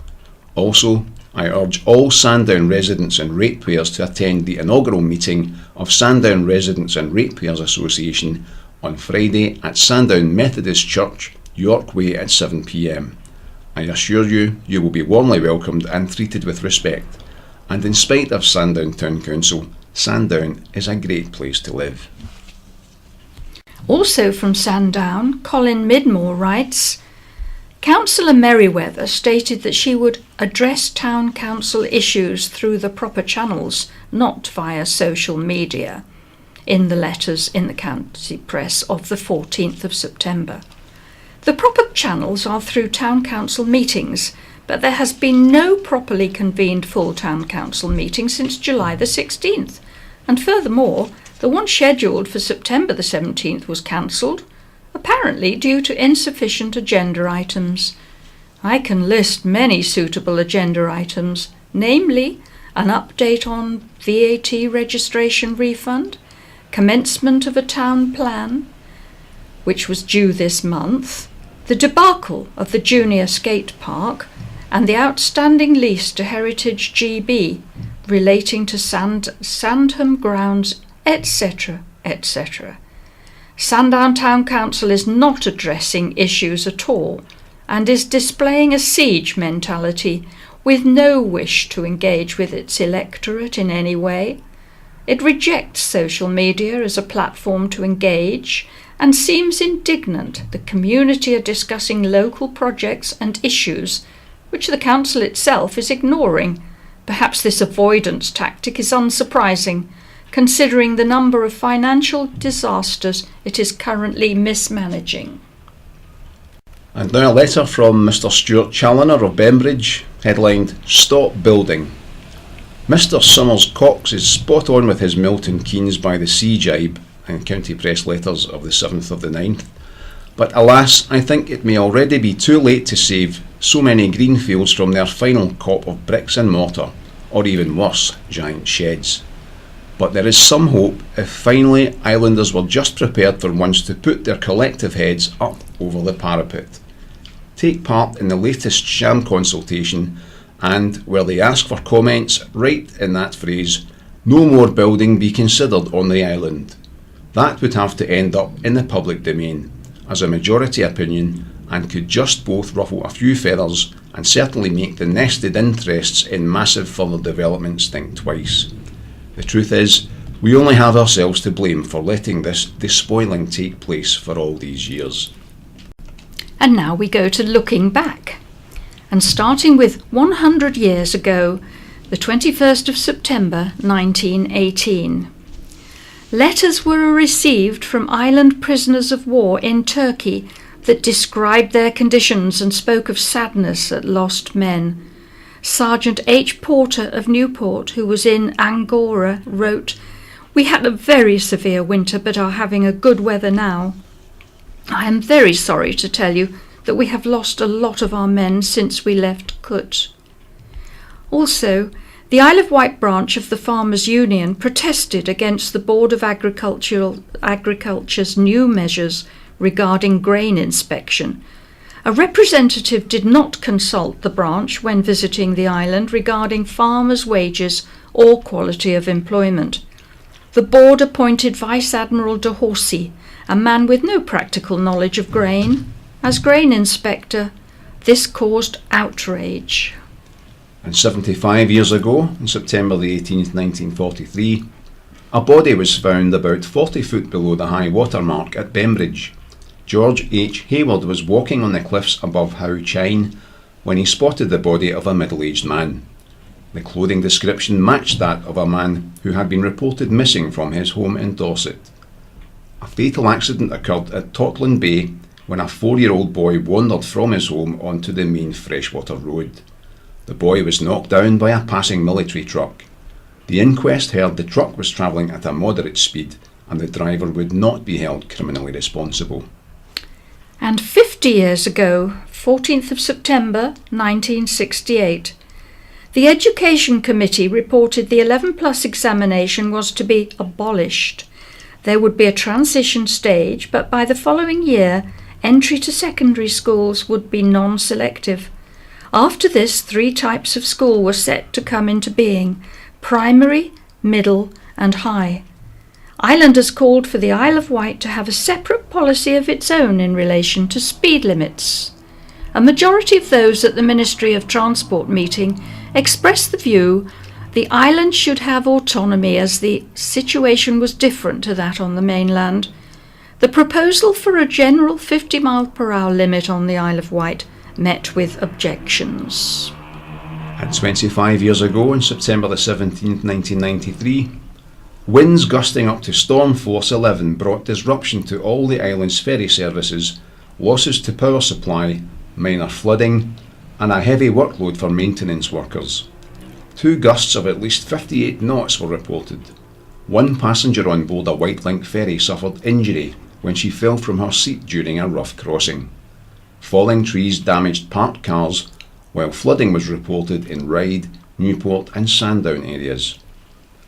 Also, I urge all Sandown residents and ratepayers to attend the inaugural meeting of Sandown Residents and Ratepayers Association on Friday at Sandown Methodist Church, York Way at 7 p.m. I assure you, you will be warmly welcomed and treated with respect. And in spite of Sandown Town Council, Sandown is a great place to live. Also from Sandown, Colin Midmore writes, Councillor Merriweather stated that she would address town council issues through the proper channels, not via social media, in the letters in the county press of the 14th of September. The proper channels are through town council meetings, but there has been no properly convened full town council meeting since July the 16th, and furthermore, the one scheduled for September the 17th was cancelled, apparently due to insufficient agenda items. I can list many suitable agenda items, namely an update on VAT registration refund, commencement of a town plan, which was due this month, the debacle of the junior skate park, and the outstanding lease to Heritage GB relating to Sandham grounds, etc., etc. Sandown Town Council is not addressing issues at all and is displaying a siege mentality with no wish to engage with its electorate in any way. It rejects social media as a platform to engage and seems indignant the community are discussing local projects and issues which the council itself is ignoring. Perhaps this avoidance tactic is unsurprising, considering the number of financial disasters it is currently mismanaging. And now a letter from Mr Stuart Challoner of Bembridge, headlined "Stop Building." Mr Summers Cox is spot on with his Milton Keynes by the Sea jibe and County Press letters of the 7th of the 9th. But alas, I think it may already be too late to save so many green fields from their final cop of bricks and mortar, or even worse, giant sheds. But there is some hope if finally islanders were just prepared for once to put their collective heads up over the parapet, take part in the latest sham consultation, and, where they ask for comments, write in that phrase, "No more building be considered on the island." That would have to end up in the public domain as a majority opinion, and could just both ruffle a few feathers and certainly make the nested interests in massive further developments think twice. The truth is, we only have ourselves to blame for letting this despoiling take place for all these years. And now we go to looking back. And starting with 100 years ago, the 21st of September 1918. Letters were received from island prisoners of war in Turkey that described their conditions and spoke of sadness at lost men. Sergeant H. Porter of Newport, who was in Angora, wrote, "We had a very severe winter but are having a good weather now. I am very sorry to tell you that we have lost a lot of our men since we left Kut." Also, the Isle of Wight branch of the Farmers' Union protested against the Board of Agriculture's new measures regarding grain inspection. A representative did not consult the branch when visiting the island regarding farmers' wages or quality of employment. The board appointed Vice Admiral de Horsey, a man with no practical knowledge of grain, as grain inspector. This caused outrage. And 75 years ago, on September the 18th, 1943, a body was found about 40 foot below the high water mark at Bembridge. George H. Hayward was walking on the cliffs above Howe Chine when he spotted the body of a middle-aged man. The clothing description matched that of a man who had been reported missing from his home in Dorset. A fatal accident occurred at Totland Bay when a 4-year-old boy wandered from his home onto the main freshwater road. The boy was knocked down by a passing military truck. The inquest heard the truck was travelling at a moderate speed and the driver would not be held criminally responsible. And 50 years ago, 14th of September 1968, the Education Committee reported the 11+ examination was to be abolished. There would be a transition stage, but by the following year, entry to secondary schools would be non-selective. After this, 3 types of school were set to come into being: primary, middle and high. Islanders called for the Isle of Wight to have a separate policy of its own in relation to speed limits. A majority of those at the Ministry of Transport meeting expressed the view the island should have autonomy as the situation was different to that on the mainland. The proposal for a general 50 mph limit on the Isle of Wight met with objections. And 25 years ago, on September the 17th, 1993, winds gusting up to storm force 11 brought disruption to all the island's ferry services, losses to power supply, minor flooding, and a heavy workload for maintenance workers. 2 gusts of at least 58 knots were reported. One passenger on board a Wight Link ferry suffered injury when she fell from her seat during a rough crossing. Falling trees damaged parked cars, while flooding was reported in Ryde, Newport and Sandown areas.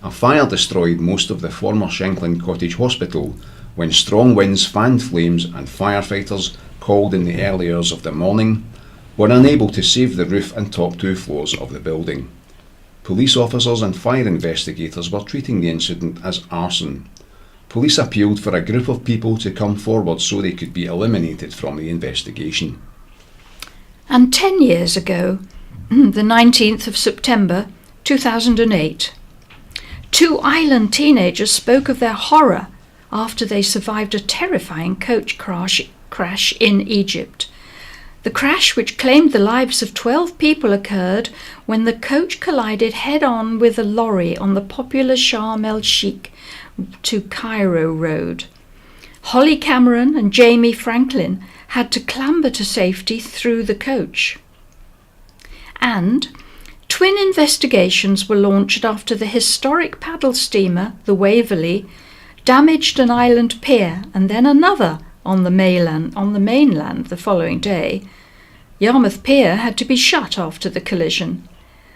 A fire destroyed most of the former Shanklin Cottage Hospital when strong winds fanned flames and firefighters, called in the early hours of the morning, were unable to save the roof and top 2 floors of the building. Police officers and fire investigators were treating the incident as arson. Police appealed for a group of people to come forward so they could be eliminated from the investigation. And 10 years ago, the 19th of September 2008, 2 island teenagers spoke of their horror after they survived a terrifying coach crash in Egypt. The crash, which claimed the lives of 12 people, occurred when the coach collided head-on with a lorry on the popular Sharm el-Sheikh to Cairo road. Holly Cameron and Jamie Franklin had to clamber to safety through the coach. And twin investigations were launched after the historic paddle steamer, the Waverley, damaged an island pier and then another on the mainland the following day. Yarmouth Pier had to be shut after the collision.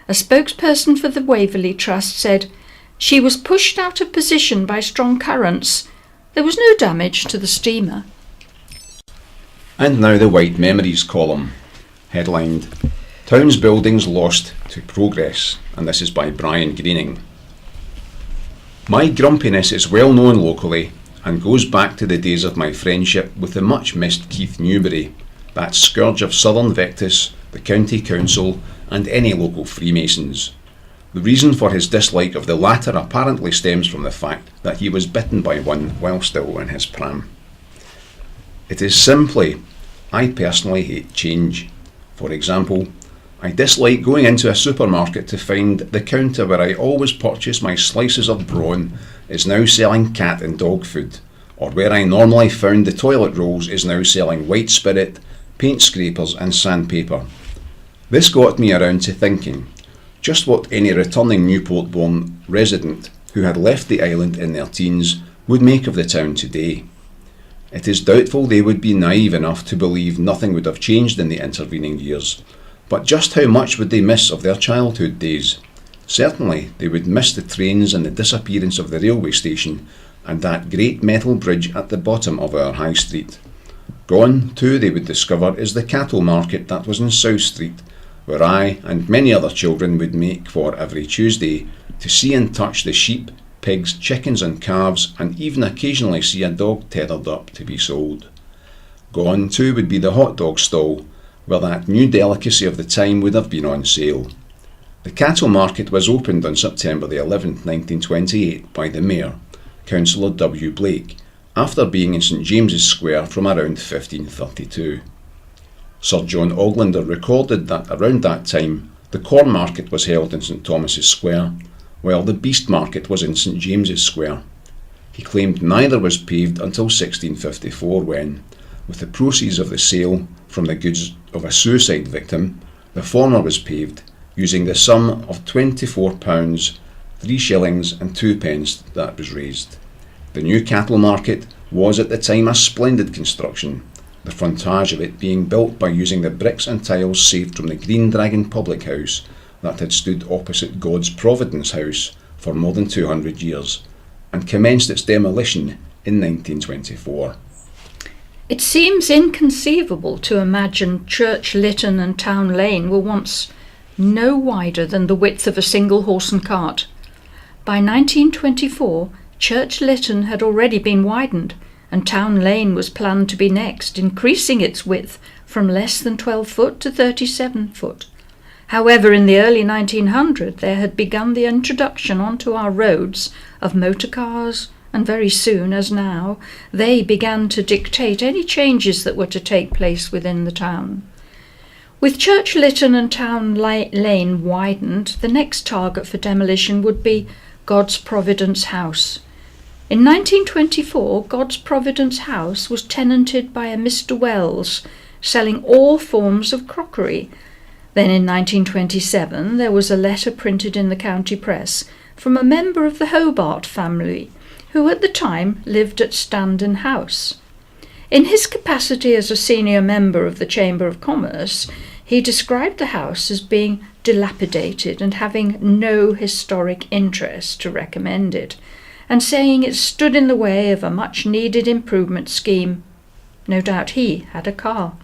A spokesperson for the Waverley Trust said, "She was pushed out of position by strong currents. There was no damage to the steamer." And now the Wight Memories column, headlined Town's Buildings Lost to Progress, and this is by Brian Greening. My grumpiness is well known locally and goes back to the days of my friendship with the much missed Keith Newbury, that scourge of Southern Victus, the County Council and any local Freemasons. The reason for his dislike of the latter apparently stems from the fact that he was bitten by one while still in his pram. It is simply, I personally hate change. For example, I dislike going into a supermarket to find the counter where I always purchase my slices of brawn is now selling cat and dog food, or where I normally found the toilet rolls is now selling white spirit, paint scrapers and sandpaper. This got me around to thinking just what any returning Newport-born resident who had left the island in their teens would make of the town today. It is doubtful they would be naive enough to believe nothing would have changed in the intervening years, but just how much would they miss of their childhood days? Certainly they would miss the trains and the disappearance of the railway station and that great metal bridge at the bottom of our high street. Gone, too, they would discover, is the cattle market that was in South Street, where I and many other children would make for every Tuesday to see and touch the sheep, pigs, chickens and calves, and even occasionally see a dog tethered up to be sold. Gone, too, would be the hot dog stall, where that new delicacy of the time would have been on sale. The cattle market was opened on September the 11th, 1928 by the Mayor, Councillor W. Blake, after being in St James's Square from around 1532. Sir John Oglander recorded that around that time the corn market was held in St Thomas's Square, while the beast market was in St James's Square. He claimed neither was paved until 1654 when, with the proceeds of the sale from the goods of a suicide victim, the former was paved, using the sum of £24, 3 shillings and 2 pence that was raised. The new cattle market was at the time a splendid construction, the frontage of it being built by using the bricks and tiles saved from the Green Dragon public house that had stood opposite God's Providence House for more than 200 years, and commenced its demolition in 1924. It seems inconceivable to imagine Church Lytton and Town Lane were once no wider than the width of a single horse and cart. By 1924, Church Lytton had already been widened, and Town Lane was planned to be next, increasing its width from less than 12 foot to 37 foot. However, in the early 1900s, there had begun the introduction onto our roads of motor cars, and very soon, as now, they began to dictate any changes that were to take place within the town. With Church Lytton and Town Lane widened, the next target for demolition would be God's Providence House. In 1924, God's Providence House was tenanted by a Mr. Wells, selling all forms of crockery. Then in 1927 there was a letter printed in the county press from a member of the Hobart family, who at the time lived at Standon House. In his capacity as a senior member of the Chamber of Commerce, he described the house as being dilapidated and having no historic interest to recommend it, and saying it stood in the way of a much-needed improvement scheme. No doubt he had a car.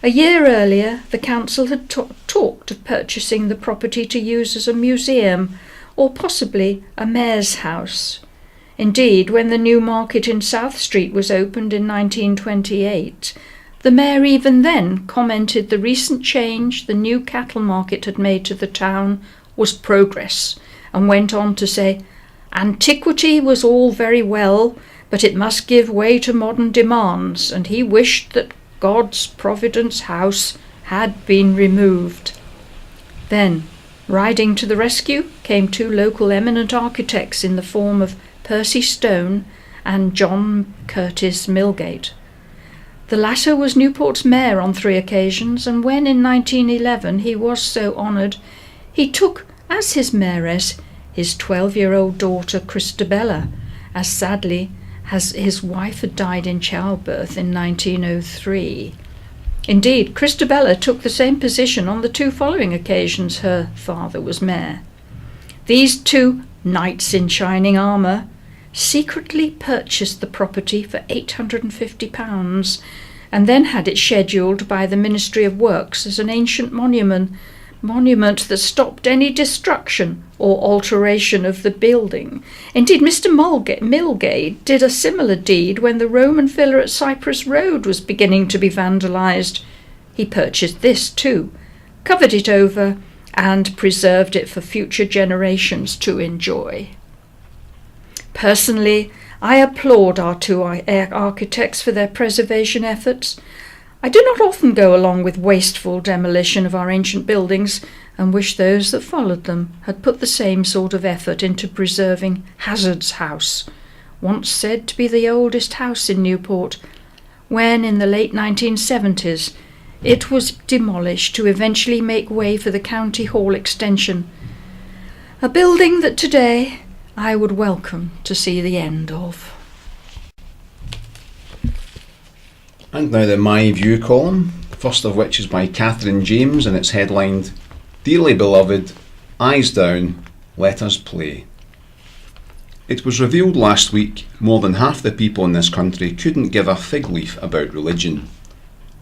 A year earlier, the council had talked of purchasing the property to use as a museum, or possibly a mayor's house. Indeed, when the new market in South Street was opened in 1928, the mayor even then commented the recent change the new cattle market had made to the town was progress, and went on to say, antiquity was all very well, but it must give way to modern demands, and he wished that God's Providence House had been removed. Then, riding to the rescue, came two local eminent architects in the form of Percy Stone and John Curtis Millgate. The latter was Newport's mayor on 3 occasions, and when in 1911 he was so honoured, he took as his mayoress his 12-year-old daughter Christabella, as sadly as his wife had died in childbirth in 1903. Indeed, Christabella took the same position on the 2 following occasions her father was mayor. These 2 knights in shining armour secretly purchased the property for £850 and then had it scheduled by the Ministry of Works as an ancient monument that stopped any destruction or alteration of the building. Indeed, Mr. Millgate did a similar deed when the Roman villa at Cypress Road was beginning to be vandalised. He purchased this too, covered it over, and preserved it for future generations to enjoy. Personally, I applaud our 2 architects for their preservation efforts. I do not often go along with wasteful demolition of our ancient buildings, and wish those that followed them had put the same sort of effort into preserving Hazard's House, once said to be the oldest house in Newport, when in the late 1970s it was demolished to eventually make way for the County Hall extension, a building that today I would welcome to see the end of. And now the My View column, first of which is by Catherine James, and it's headlined, Dearly Beloved, Eyes Down, Let Us Play. It was revealed last week more than half the people in this country couldn't give a fig leaf about religion.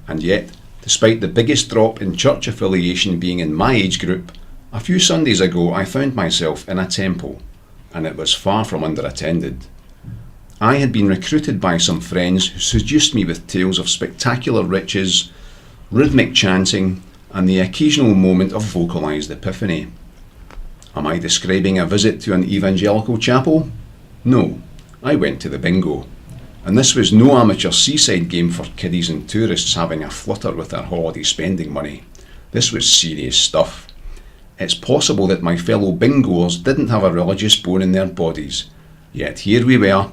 And yet, despite the biggest drop in church affiliation being in my age group, a few Sundays ago I found myself in a temple, and it was far from under-attended. I had been recruited by some friends who seduced me with tales of spectacular riches, rhythmic chanting, and the occasional moment of vocalised epiphany. Am I describing a visit to an evangelical chapel? No, I went to the bingo. And this was no amateur seaside game for kiddies and tourists having a flutter with their holiday spending money. This was serious stuff. It's possible that my fellow bingoers didn't have a religious bone in their bodies, yet here we were,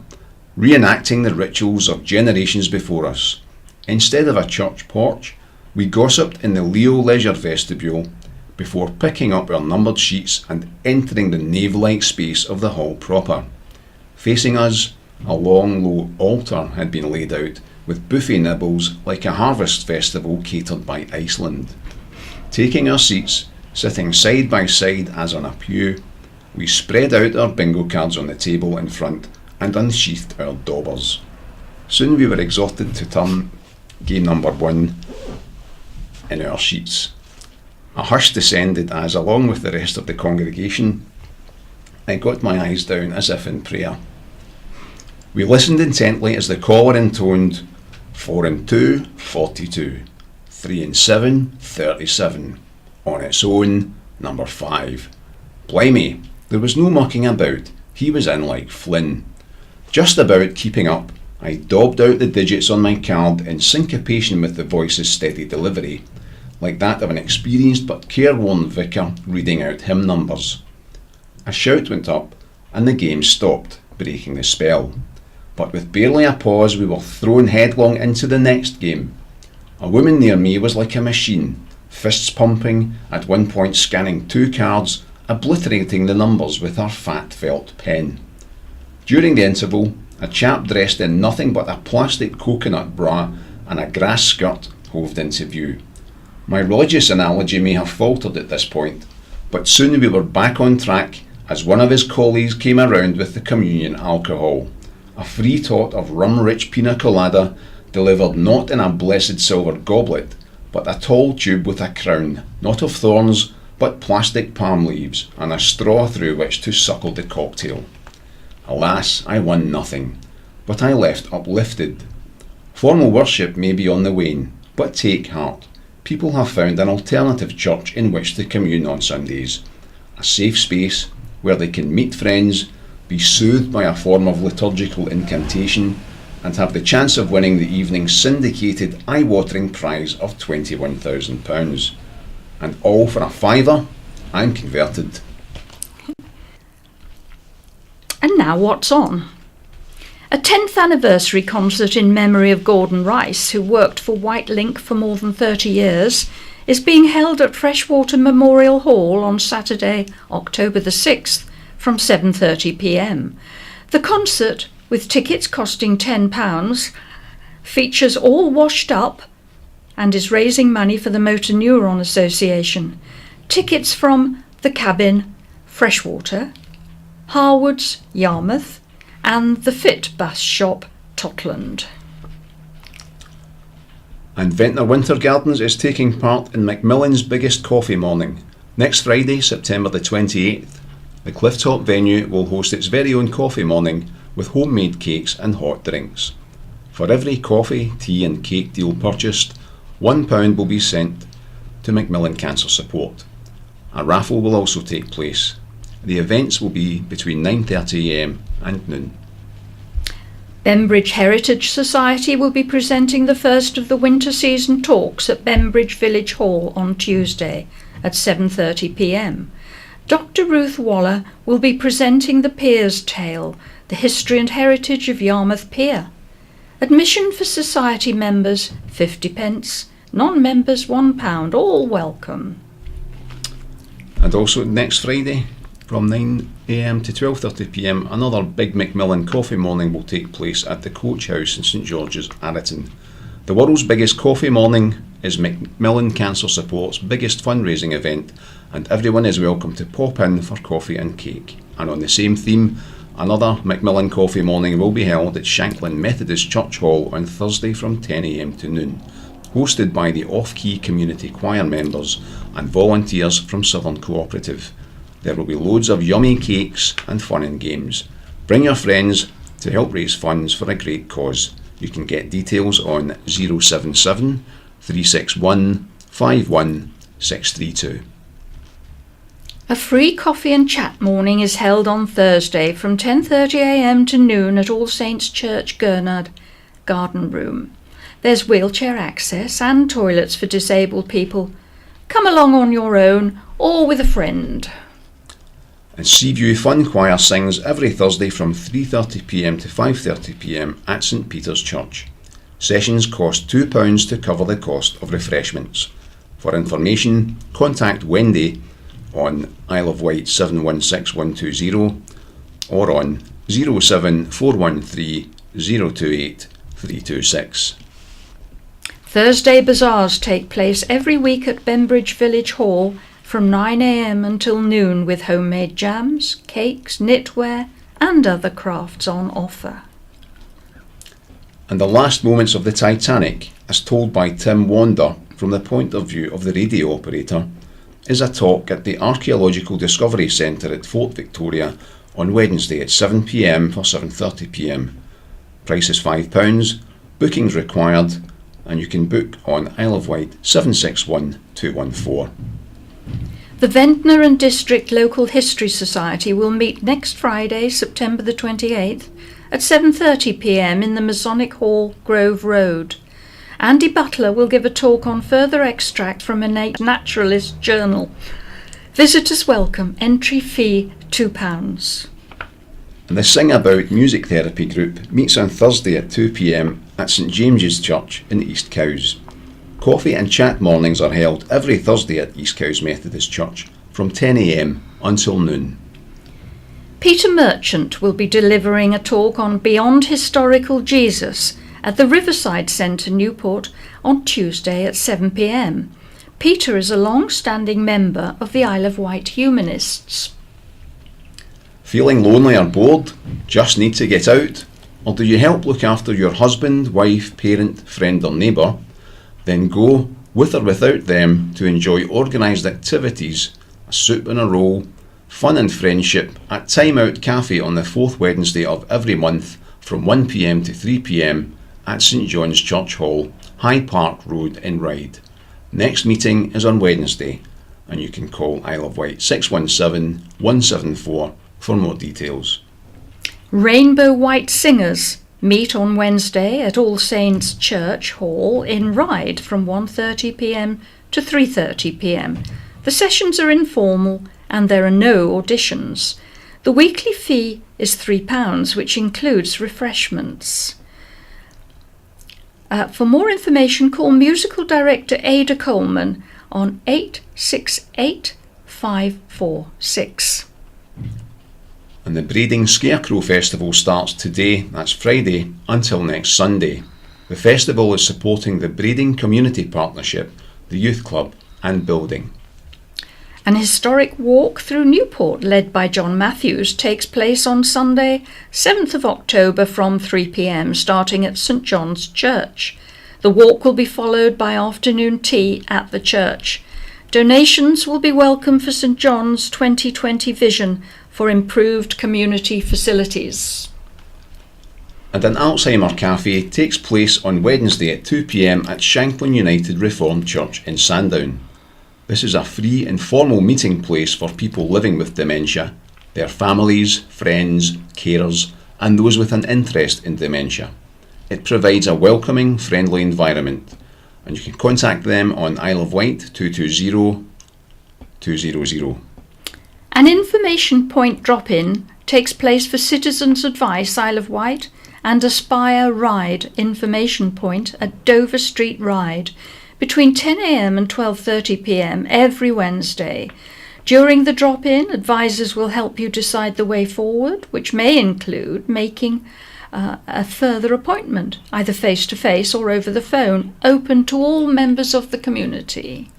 reenacting the rituals of generations before us. Instead of a church porch, we gossiped in the Leo Leisure Vestibule before picking up our numbered sheets and entering the nave-like space of the hall proper. Facing us, a long, low altar had been laid out with buffet nibbles like a harvest festival catered by Iceland. Taking our seats, sitting side by side as on a pew, we spread out our bingo cards on the table in front and unsheathed our daubers. Soon we were exhorted to turn game number 1 in our sheets. A hush descended as, along with the rest of the congregation, I got my eyes down as if in prayer. We listened intently as the caller intoned 4 and 2, 42, 3 and 7, 37, on its own, number 5. Blimey, there was no mucking about, he was in like Flynn. Just about keeping up, I daubed out the digits on my card in syncopation with the voice's steady delivery, like that of an experienced but careworn vicar reading out hymn numbers. A shout went up and the game stopped, breaking the spell. But with barely a pause we were thrown headlong into the next game. A woman near me was like a machine, fists pumping, at one point scanning 2 cards, obliterating the numbers with her fat felt pen. During the interval, a chap dressed in nothing but a plastic coconut bra and a grass skirt hoved into view. My religious analogy may have faltered at this point, but soon we were back on track as one of his colleagues came around with the communion alcohol, a free tot of rum-rich pina colada delivered not in a blessed silver goblet, but a tall tube with a crown, not of thorns, but plastic palm leaves, and a straw through which to suckle the cocktail. Alas, I won nothing, but I left uplifted. Formal worship may be on the wane, but take heart. People have found an alternative church in which to commune on Sundays, a safe space where they can meet friends, be soothed by a form of liturgical incantation, and have the chance of winning the evening's syndicated eye-watering prize of £21,000. And all for a £5. I'm converted. And now what's on? A 10th anniversary concert in memory of Gordon Rice, who worked for Wight Link for more than 30 years, is being held at Freshwater Memorial Hall on Saturday, October the 6th from 7:30 p.m. The concert, with tickets costing £10, features All Washed Up and is raising money for the Motor Neuron Association. Tickets from The Cabin, Freshwater, Harwood's, Yarmouth, and the Fit Bus Shop, Totland. And Ventnor Winter Gardens is taking part in Macmillan's biggest coffee morning. Next Friday, September the 28th, the Clifftop venue will host its very own coffee morning with homemade cakes and hot drinks. For every coffee, tea and cake deal purchased, £1 will be sent to Macmillan Cancer Support. A raffle will also take place. The events will be between 9:30am and noon. Bembridge Heritage Society will be presenting the first of the winter season talks at Bembridge Village Hall on Tuesday at 7:30 p.m. Dr. Ruth Waller will be presenting The Pier's Tale, the history and heritage of Yarmouth Pier. Admission for society members 50p, non-members £1, all welcome. And also next Friday, from 9am to 12:30pm, another big Macmillan coffee morning will take place at the Coach House in St George's, Arreton. The world's biggest coffee morning is Macmillan Cancer Support's biggest fundraising event, and everyone is welcome to pop in for coffee and cake. And on the same theme, another Macmillan coffee morning will be held at Shanklin Methodist Church Hall on Thursday from 10am to noon, hosted by the Off-Key Community Choir members and volunteers from Southern Cooperative. There will be loads of yummy cakes and fun and games. Bring your friends to help raise funds for a great cause. You can get details on 077 361 51632. A free coffee and chat morning is held on Thursday from 10:30am to noon at All Saints Church, Gurnard, Garden Room. There's wheelchair access and toilets for disabled people. Come along on your own or with a friend. And Seaview Fun Choir sings every Thursday from 3:30pm to 5:30pm at St Peter's Church. Sessions cost £2 to cover the cost of refreshments. For information, contact Wendy on Isle of Wight 716120 or on 07413 028 326. Thursday bazaars take place every week at Bembridge Village Hall from 9am until noon with homemade jams, cakes, knitwear and other crafts on offer. And the last moments of the Titanic, as told by Tim Wander from the point of view of the radio operator, is a talk at the Archaeological Discovery Centre at Fort Victoria on Wednesday at 7pm for 7:30pm. Price is £5, bookings required, and you can book on Isle of Wight 761214. The Ventnor and District Local History Society will meet next Friday, September the 28th at 7:30pm in the Masonic Hall, Grove Road. Andy Butler will give a talk on further extract from a naturalist journal. Visitors welcome. Entry fee £2. And the Sing About Music Therapy group meets on Thursday at 2 p.m. at St James's Church in East Cowes. Coffee and chat mornings are held every Thursday at East Cowes Methodist Church from 10 a.m. until noon. Peter Merchant will be delivering a talk on Beyond Historical Jesus at the Riverside Centre, Newport, on Tuesday at 7 p.m. Peter is a long-standing member of the Isle of Wight Humanists. Feeling lonely or bored? Just need to get out? Or do you help look after your husband, wife, parent, friend or neighbour? Then go, with or without them, to enjoy organised activities, a soup and a roll, fun and friendship at Time Out Cafe on the 4th Wednesday of every month from 1 p.m. to 3 p.m. at St John's Church Hall, High Park Road in Ryde. Next meeting is on Wednesday, and you can call Isle of Wight 617 174 for more details. Rainbow White Singers meet on Wednesday at All Saints Church Hall in Ryde from 1:30 p.m. to 3:30 p.m. The sessions are informal and there are no auditions. The weekly fee is £3, which includes refreshments. For more information, call Musical Director Ada Coleman on 868 546. And the Breeding Scarecrow Festival starts today, that's Friday, until next Sunday. The festival is supporting the Breeding Community Partnership, the Youth Club and Building. An historic walk through Newport led by John Matthews takes place on Sunday, 7th of October from 3 p.m, starting at St John's Church. The walk will be followed by afternoon tea at the church. Donations will be welcome for St John's 2020 vision for improved community facilities. And an Alzheimer Cafe takes place on Wednesday at 2 p.m. at Shanklin United Reformed Church in Sandown. This is a free informal meeting place for people living with dementia, their families, friends, carers and those with an interest in dementia. It provides a welcoming, friendly environment, and you can contact them on Isle of Wight 220 200. An information point drop-in takes place for Citizens Advice Isle of Wight and Aspire Ride information point at Dover Street Ride between 10 a.m. and 12:30 p.m. every Wednesday. During the drop-in, advisors will help you decide the way forward, which may include making a further appointment, either face-to-face or over the phone, open to all members of the community.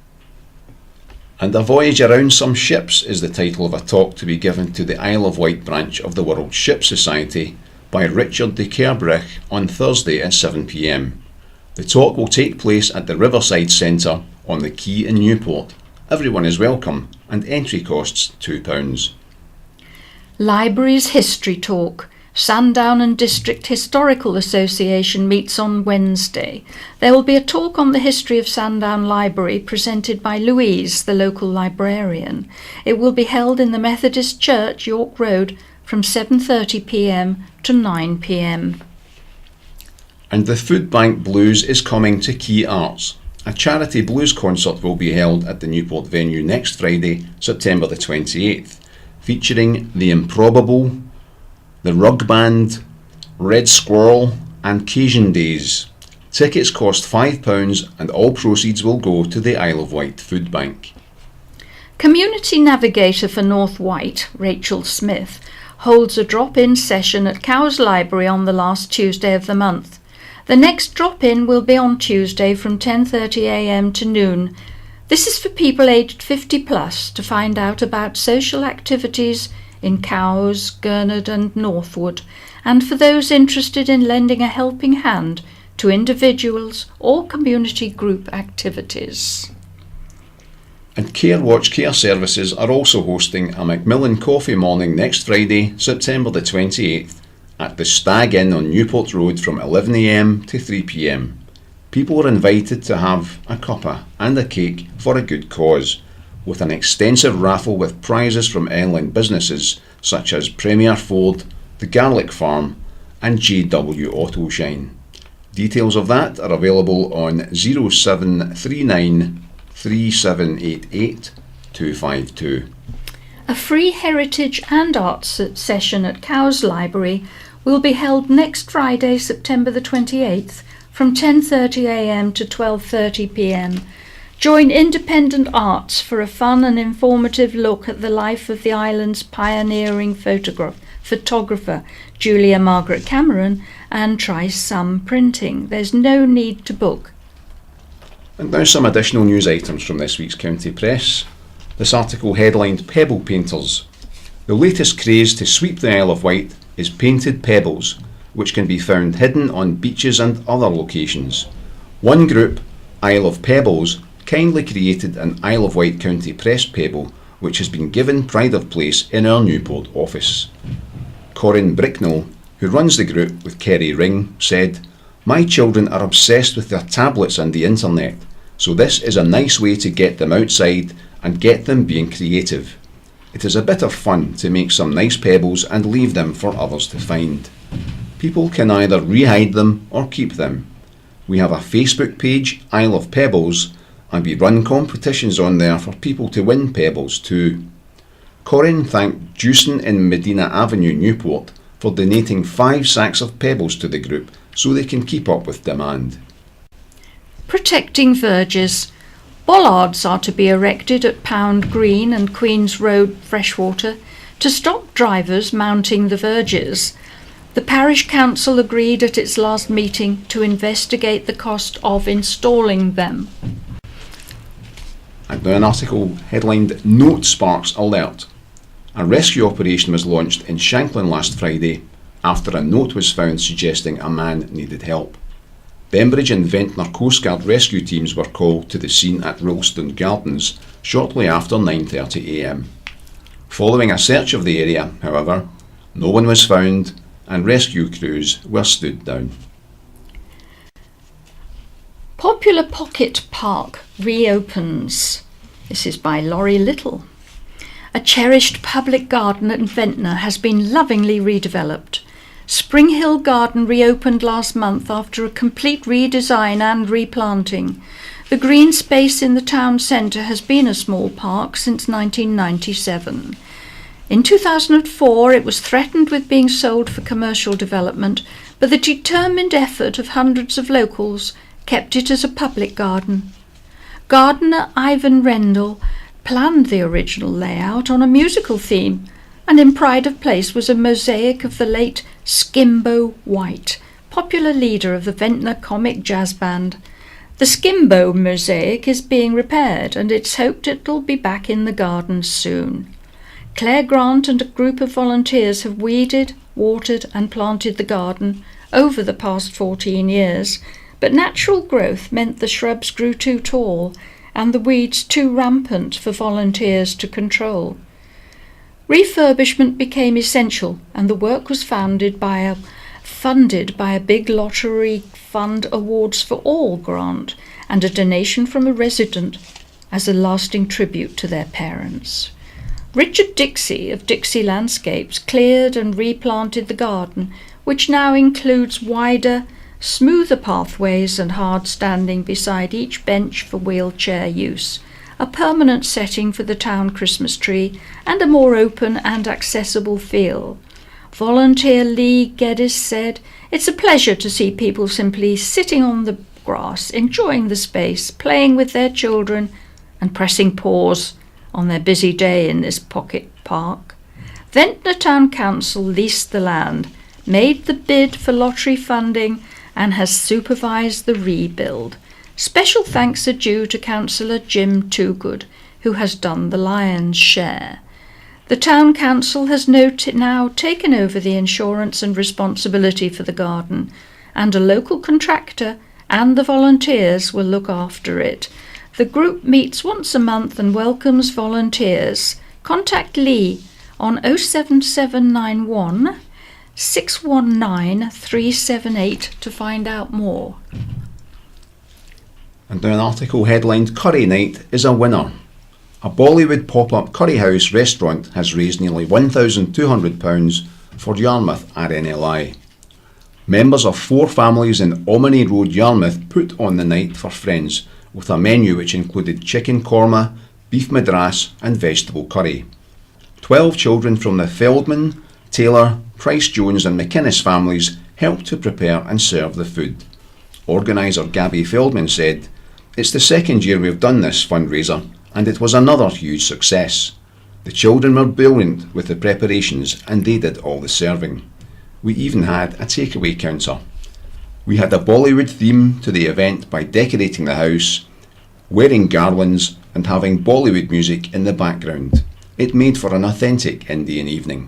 And A Voyage Around Some Ships is the title of a talk to be given to the Isle of Wight branch of the World Ship Society by Richard de Kerbrich on Thursday at 7 p.m. The talk will take place at the Riverside Centre on the quay in Newport. Everyone is welcome and entry costs £2. Libraries History Talk. Sandown and District Historical Association meets on Wednesday. There will be a talk on the history of Sandown Library presented by Louise, the local librarian. It will be held in the Methodist Church, York Road, from 7:30 p.m. to 9 p.m. And the Food Bank Blues is coming to Key Arts. A charity blues concert will be held at the Newport venue next Friday, September the 28th, featuring The Improbable, The Rug Band, Red Squirrel and Cajun Days. Tickets cost £5 and all proceeds will go to the Isle of Wight Food Bank. Community Navigator for North Wight, Rachel Smith, holds a drop-in session at Cowes Library on the last Tuesday of the month. The next drop-in will be on Tuesday from 10:30 a.m. to noon. This is for people aged 50 plus to find out about social activities in Cowes, Gurnard and Northwood, and for those interested in lending a helping hand to individuals or community group activities. And Care Watch Care Services are also hosting a Macmillan Coffee Morning next Friday, September the 28th, at the Stag Inn on Newport Road from 11 a.m. to 3 p.m. People are invited to have a cuppa and a cake for a good cause, with an extensive raffle with prizes from airline businesses such as Premier Ford, The Garlic Farm and JW Auto Shine. Details of that are available on 0739 3788 252. A free heritage and arts session at Cowes Library will be held next Friday, September the 28th, from 10:30am to 12:30pm. Join Independent Arts for a fun and informative look at the life of the island's pioneering photographer, Julia Margaret Cameron, and try some printing. There's no need to book. And now some additional news items from this week's County Press. This article headlined Pebble Painters. The latest craze to sweep the Isle of Wight is painted pebbles, which can be found hidden on beaches and other locations. One group, Isle of Pebbles, kindly created an Isle of Wight County Press pebble, which has been given pride of place in our Newport office. Corinne Bricknell, who runs the group with Kerry Ring, said, "My children are obsessed with their tablets and the internet, so this is a nice way to get them outside and get them being creative. It is a bit of fun to make some nice pebbles and leave them for others to find. People can either re-hide them or keep them. We have a Facebook page, Isle of Pebbles, and we run competitions on there for people to win pebbles too." Corinne thanked Jewson in Medina Avenue, Newport, for donating 5 sacks of pebbles to the group so they can keep up with demand. Protecting verges. Bollards are to be erected at Pound Green and Queen's Road, Freshwater, to stop drivers mounting the verges. The parish council agreed at its last meeting to investigate the cost of installing them. And now an article headlined Note Sparks Alert. A rescue operation was launched in Shanklin last Friday after a note was found suggesting a man needed help. Bembridge and Ventnor Coastguard rescue teams were called to the scene at Ralston Gardens shortly after 9:30am. Following a search of the area, however, no one was found and rescue crews were stood down. Popular Pocket Park reopens. This is by Laurie Little. A cherished public garden at Ventnor has been lovingly redeveloped. Spring Hill Garden reopened last month after a complete redesign and replanting. The green space in the town centre has been a small park since 1997. In 2004 it was threatened with being sold for commercial development, but the determined effort of hundreds of locals kept it as a public garden. Gardener Ivan Rendell planned the original layout on a musical theme, and in pride of place was a mosaic of the late Skimbo Wight, popular leader of the Ventnor comic jazz band. The Skimbo mosaic is being repaired, and it's hoped it'll be back in the garden soon. Claire Grant and a group of volunteers have weeded, watered and planted the garden over the past 14 years, but natural growth meant the shrubs grew too tall and the weeds too rampant for volunteers to control. Refurbishment became essential, and the work was funded by a big lottery fund awards for all grant and a donation from a resident as a lasting tribute to their parents. Richard Dixie of Dixie Landscapes cleared and replanted the garden, which now includes wider, smoother pathways and hard standing beside each bench for wheelchair use, a permanent setting for the town Christmas tree, and a more open and accessible feel. Volunteer Lee Geddes said, "It's a pleasure to see people simply sitting on the grass, enjoying the space, playing with their children and pressing pause on their busy day in this pocket park." Ventnor Town Council leased the land, made the bid for lottery funding and has supervised the rebuild. Special thanks are due to Councillor Jim Toogood, who has done the lion's share. The Town Council has now taken over the insurance and responsibility for the garden, and a local contractor and the volunteers will look after it. The group meets once a month and welcomes volunteers. Contact Lee on 07791 619 378 to find out more. And now an article headlined Curry Night is a winner. A Bollywood pop-up curry house restaurant has raised nearly £1,200 for Yarmouth RNLI. Members of 4 families in Omini Road, Yarmouth put on the night for friends with a menu which included chicken korma, beef madras and vegetable curry. 12 children from the Feldman, Taylor, Price Jones and McInnes families helped to prepare and serve the food. Organiser Gabby Feldman said, "It's the second year we've done this fundraiser and it was another huge success. The children were brilliant with the preparations and they did all the serving. We even had a takeaway counter. We had a Bollywood theme to the event by decorating the house, wearing garlands and having Bollywood music in the background. It made for an authentic Indian evening.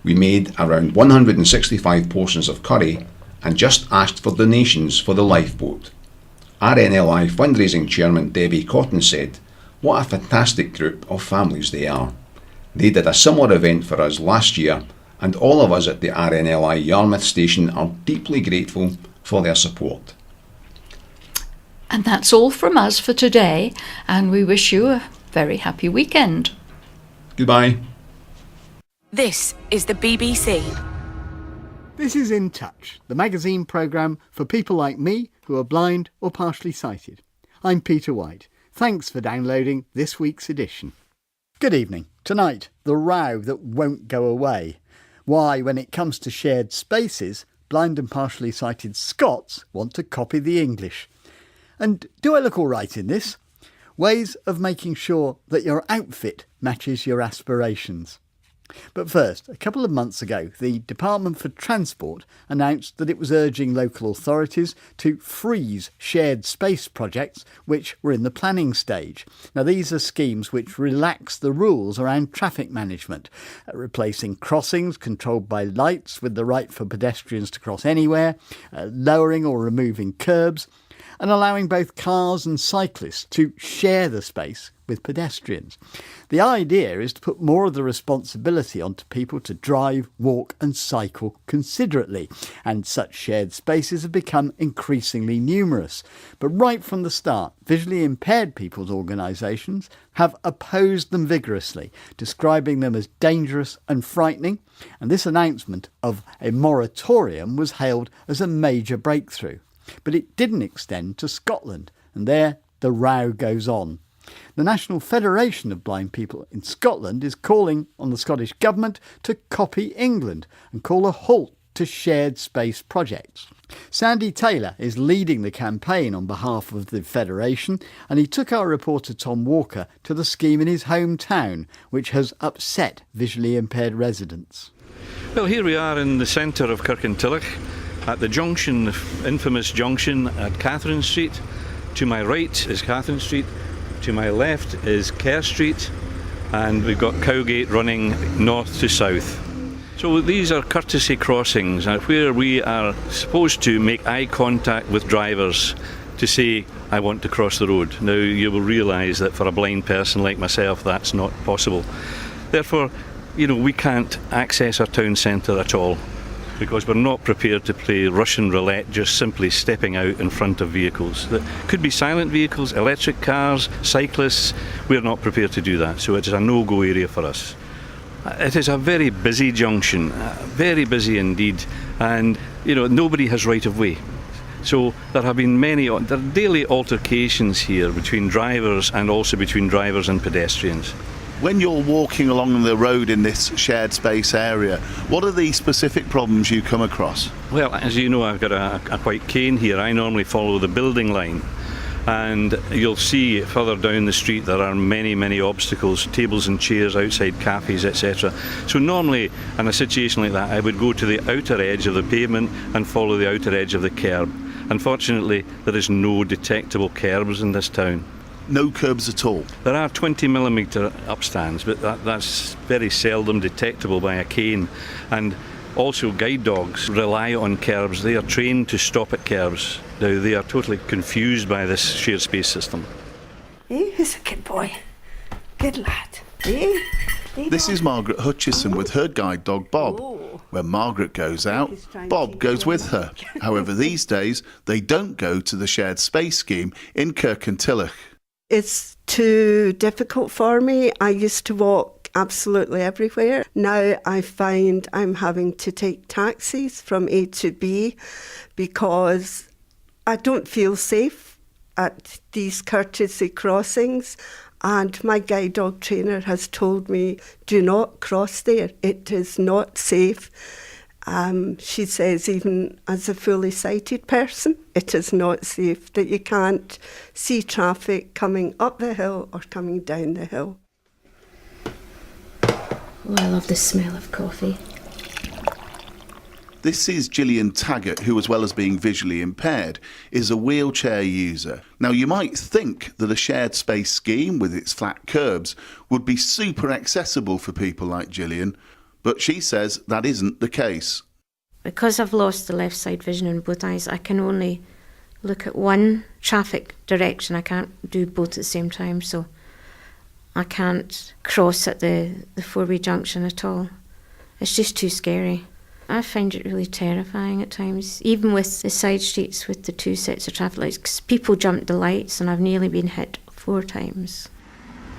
We made around 165 portions of curry and just asked for donations for the lifeboat." RNLI fundraising chairman Debbie Cotton said, "What a fantastic group of families they are. They did a similar event for us last year and all of us at the RNLI Yarmouth station are deeply grateful for their support." And that's all from us for today, and we wish you a very happy weekend. Goodbye. This is the BBC. This is In Touch, the magazine programme for people like me who are blind or partially sighted. I'm Peter Wight. Thanks for downloading this week's edition. Good evening. Tonight, the row that won't go away. Why, when it comes to shared spaces, blind and partially sighted Scots want to copy the English. And do I look all right in this? Ways of making sure that your outfit matches your aspirations. But first, a couple of months ago, the Department for Transport announced that it was urging local authorities to freeze shared space projects which were in the planning stage. Now, these are schemes which relax the rules around traffic management, replacing crossings controlled by lights with the right for pedestrians to cross anywhere, lowering or removing curbs, and allowing both cars and cyclists to share the space with pedestrians. The idea is to put more of the responsibility onto people to drive, walk and cycle considerately, and such shared spaces have become increasingly numerous. But right from the start, visually impaired people's organisations have opposed them vigorously, describing them as dangerous and frightening, and this announcement of a moratorium was hailed as a major breakthrough. But it didn't extend to Scotland, and there the row goes on. The National Federation of Blind People in Scotland is calling on the Scottish Government to copy England and call a halt to shared space projects. Sandy Taylor is leading the campaign on behalf of the Federation, and he took our reporter Tom Walker to the scheme in his hometown, which has upset visually impaired residents. Well, here we are in the centre of Kirkintilloch, at the junction, the infamous junction at Catherine Street. To my right is Catherine Street, to my left is Kerr Street, and we've got Cowgate running north to south. So these are courtesy crossings where we are supposed to make eye contact with drivers to say, "I want to cross the road." Now you will realise that for a blind person like myself that's not possible. Therefore, we can't access our town centre at all, because we're not prepared to play Russian roulette just simply stepping out in front of vehicles. That could be silent vehicles, electric cars, cyclists. We're not prepared to do that, so it is a no-go area for us. It is a very busy junction, very busy indeed, and nobody has right of way. So there have been there are daily altercations here between drivers and also between drivers and pedestrians. When you're walking along the road in this shared space area, what are the specific problems you come across? Well, as you know, I've got a white cane here. I normally follow the building line, and you'll see further down the street there are many, many obstacles, tables and chairs outside cafes, etc. So normally in a situation like that I would go to the outer edge of the pavement and follow the outer edge of the kerb. Unfortunately, there is no detectable kerbs in this town. No curbs at all? There are 20mm upstands, but that's very seldom detectable by a cane. And also guide dogs rely on kerbs. They are trained to stop at kerbs. Now they are totally confused by this shared space system. Who's a good boy? Good lad. This is Margaret Hutchison with her guide dog Bob. When Margaret goes out, Bob goes with her. However, these days they don't go to the shared space scheme in Kirkintilloch. It's too difficult for me. I used to walk absolutely everywhere. Now I find I'm having to take taxis from A to B because I don't feel safe at these courtesy crossings. And my guide dog trainer has told me, do not cross there. It is not safe. She says even as a fully sighted person, it is not safe, that you can't see traffic coming up the hill or coming down the hill. Oh, I love the smell of coffee. This is Gillian Taggart, who, as well as being visually impaired, is a wheelchair user. Now, you might think that a shared space scheme with its flat curbs would be super accessible for people like Gillian, but she says that isn't the case. Because I've lost the left side vision in both eyes, I can only look at one traffic direction. I can't do both at the same time, so I can't cross at the four-way junction at all. It's just too scary. I find it really terrifying at times, even with the side streets with the two sets of traffic lights, because people jump the lights and I've nearly been hit 4 times.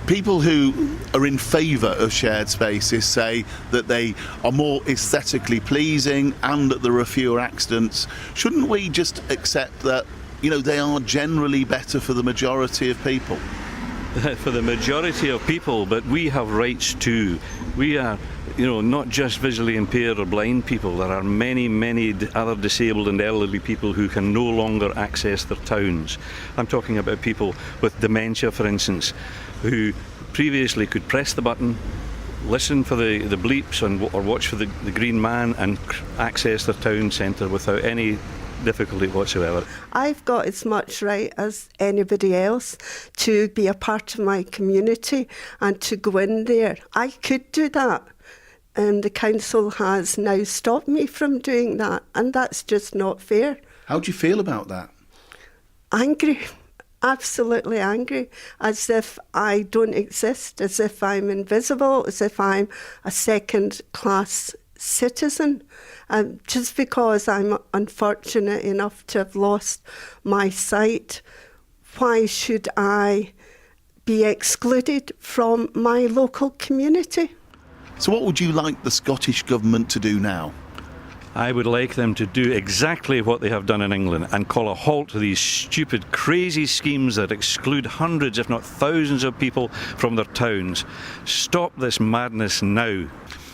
People who are in favour of shared spaces say that they are more aesthetically pleasing and that there are fewer accidents. Shouldn't we just accept that, they are generally better for the majority of people? For the majority of people, but we have rights too. We are, not just visually impaired or blind people. There are many, many other disabled and elderly people who can no longer access their towns. I'm talking about people with dementia, for instance, who previously could press the button, listen for the bleeps or watch for the green man and access their town centre without any difficulty whatsoever. I've got as much right as anybody else to be a part of my community and to go in there. I could do that, and the council has now stopped me from doing that, and that's just not fair. How do you feel about that? Angry. Absolutely angry, as if I don't exist, as if I'm invisible, as if I'm a second-class citizen. Just because I'm unfortunate enough to have lost my sight, why should I be excluded from my local community? So what would you like the Scottish Government to do now? I would like them to do exactly what they have done in England and call a halt to these stupid, crazy schemes that exclude hundreds, if not thousands of people from their towns. Stop this madness now.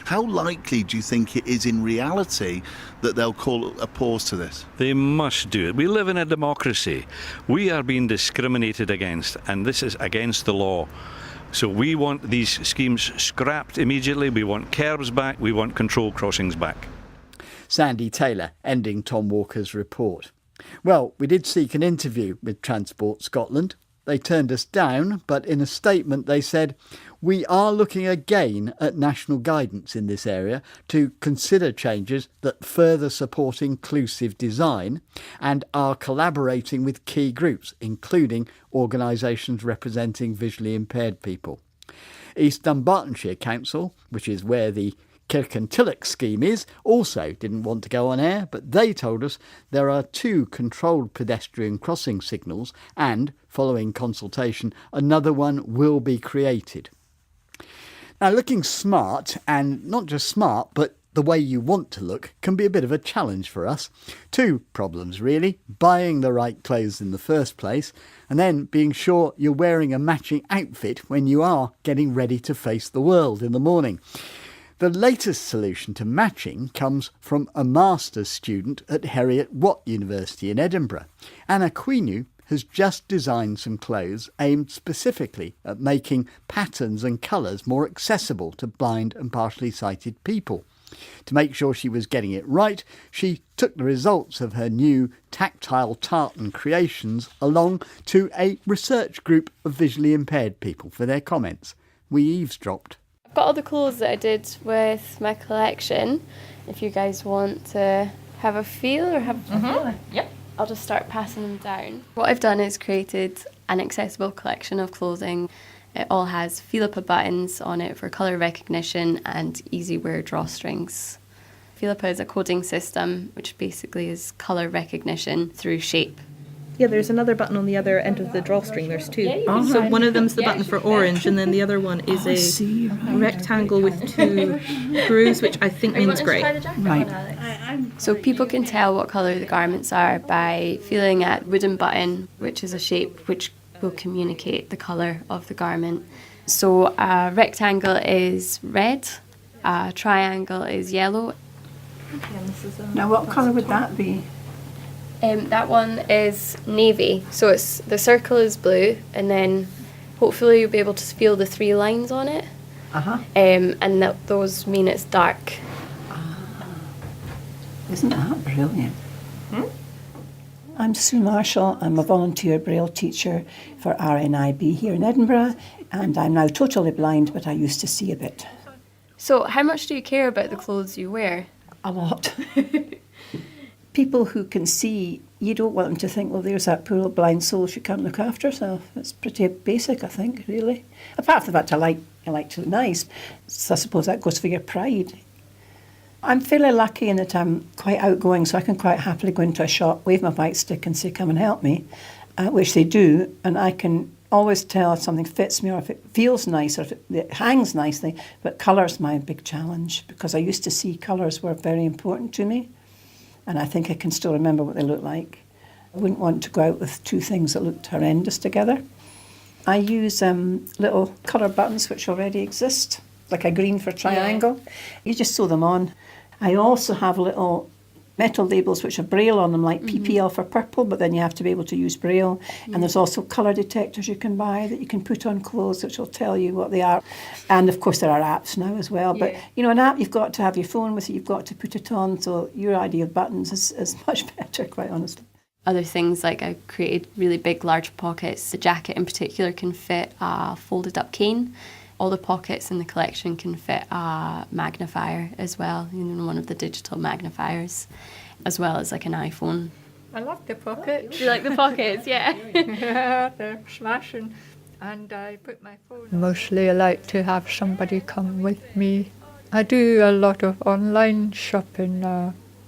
How likely do you think it is in reality that they'll call a pause to this? They must do it. We live in a democracy. We are being discriminated against, and this is against the law. So we want these schemes scrapped immediately. We want curbs back. We want control crossings back. Sandy Taylor ending Tom Walker's report. Well, we did seek an interview with Transport Scotland. They turned us down, but in a statement they said, "We are looking again at national guidance in this area to consider changes that further support inclusive design and are collaborating with key groups, including organisations representing visually impaired people." East Dunbartonshire Council, which is where the Kirkintilloch scheme is, also didn't want to go on air, but they told us there are 2 controlled pedestrian crossing signals and, following consultation, another one will be created. Now, looking smart, and not just smart, but the way you want to look, can be a bit of a challenge for us. 2 problems, really. Buying the right clothes in the first place, and then being sure you're wearing a matching outfit when you are getting ready to face the world in the morning. The latest solution to matching comes from a master's student at Heriot-Watt University in Edinburgh. Anna Quinu has just designed some clothes aimed specifically at making patterns and colours more accessible to blind and partially sighted people. To make sure she was getting it right, she took the results of her new tactile tartan creations along to a research group of visually impaired people for their comments. We eavesdropped. I've got all the clothes that I did with my collection. If you guys want to have a feel or have a feel, Yep. I'll just start passing them down. What I've done is created an accessible collection of clothing. It all has Philippa buttons on it for colour recognition and easy wear drawstrings. Philippa is a coding system which basically is colour recognition through shape. Yeah, there's another button on the other end of the drawstring. There's two. Oh, So right. one of them's the button for orange, and then the other one is a rectangle with two grooves, which I think means grey. Right. So people can tell what colour the garments are by feeling at wooden button, which is a shape which will communicate the colour of the garment. So a rectangle is red, a triangle is yellow. Now, what colour would that be? That one is navy, so it's the circle is blue, and then hopefully you'll be able to feel the three lines on it. And those mean it's dark. Isn't that brilliant? I'm Sue Marshall. I'm a volunteer Braille teacher for RNIB here in Edinburgh, and I'm now totally blind, but I used to see a bit. So how much do you care about the clothes you wear? A lot. People who can see, you don't want them to think, well, there's that poor old blind soul, she can't look after herself. It's pretty basic, I think, really. Apart from the fact I like to look nice, so I suppose that goes for your pride. I'm fairly lucky in that I'm quite outgoing, so I can quite happily go into a shop, wave my white stick and say, come and help me, which they do, and I can always tell if something fits me or if it feels nice or if it hangs nicely, but colour's my big challenge, because I used to see colours were very important to me. And I think I can still remember what they look like. I wouldn't want to go out with two things that looked horrendous together. I use little colour buttons which already exist, like a green for triangle. Yeah. You just sew them on. I also have little metal labels which have Braille on them, like PPL for purple, but then you have to be able to use Braille. And there's also colour detectors you can buy that you can put on clothes which will tell you what they are. And of course there are apps now as well. But you know, an app, you've got to have your phone with you, you've got to put it on, so your idea of buttons is much better, quite honestly. Other things, like I created really big large pockets. The jacket in particular can fit a folded up cane. All the pockets in the collection can fit a magnifier as well, you know, one of the digital magnifiers, as well as like an iPhone. I love the pockets. Do you like the pockets? Yeah. Yeah, they're smashing. And I put my phone. Mostly I like to have somebody come with me. I do a lot of online shopping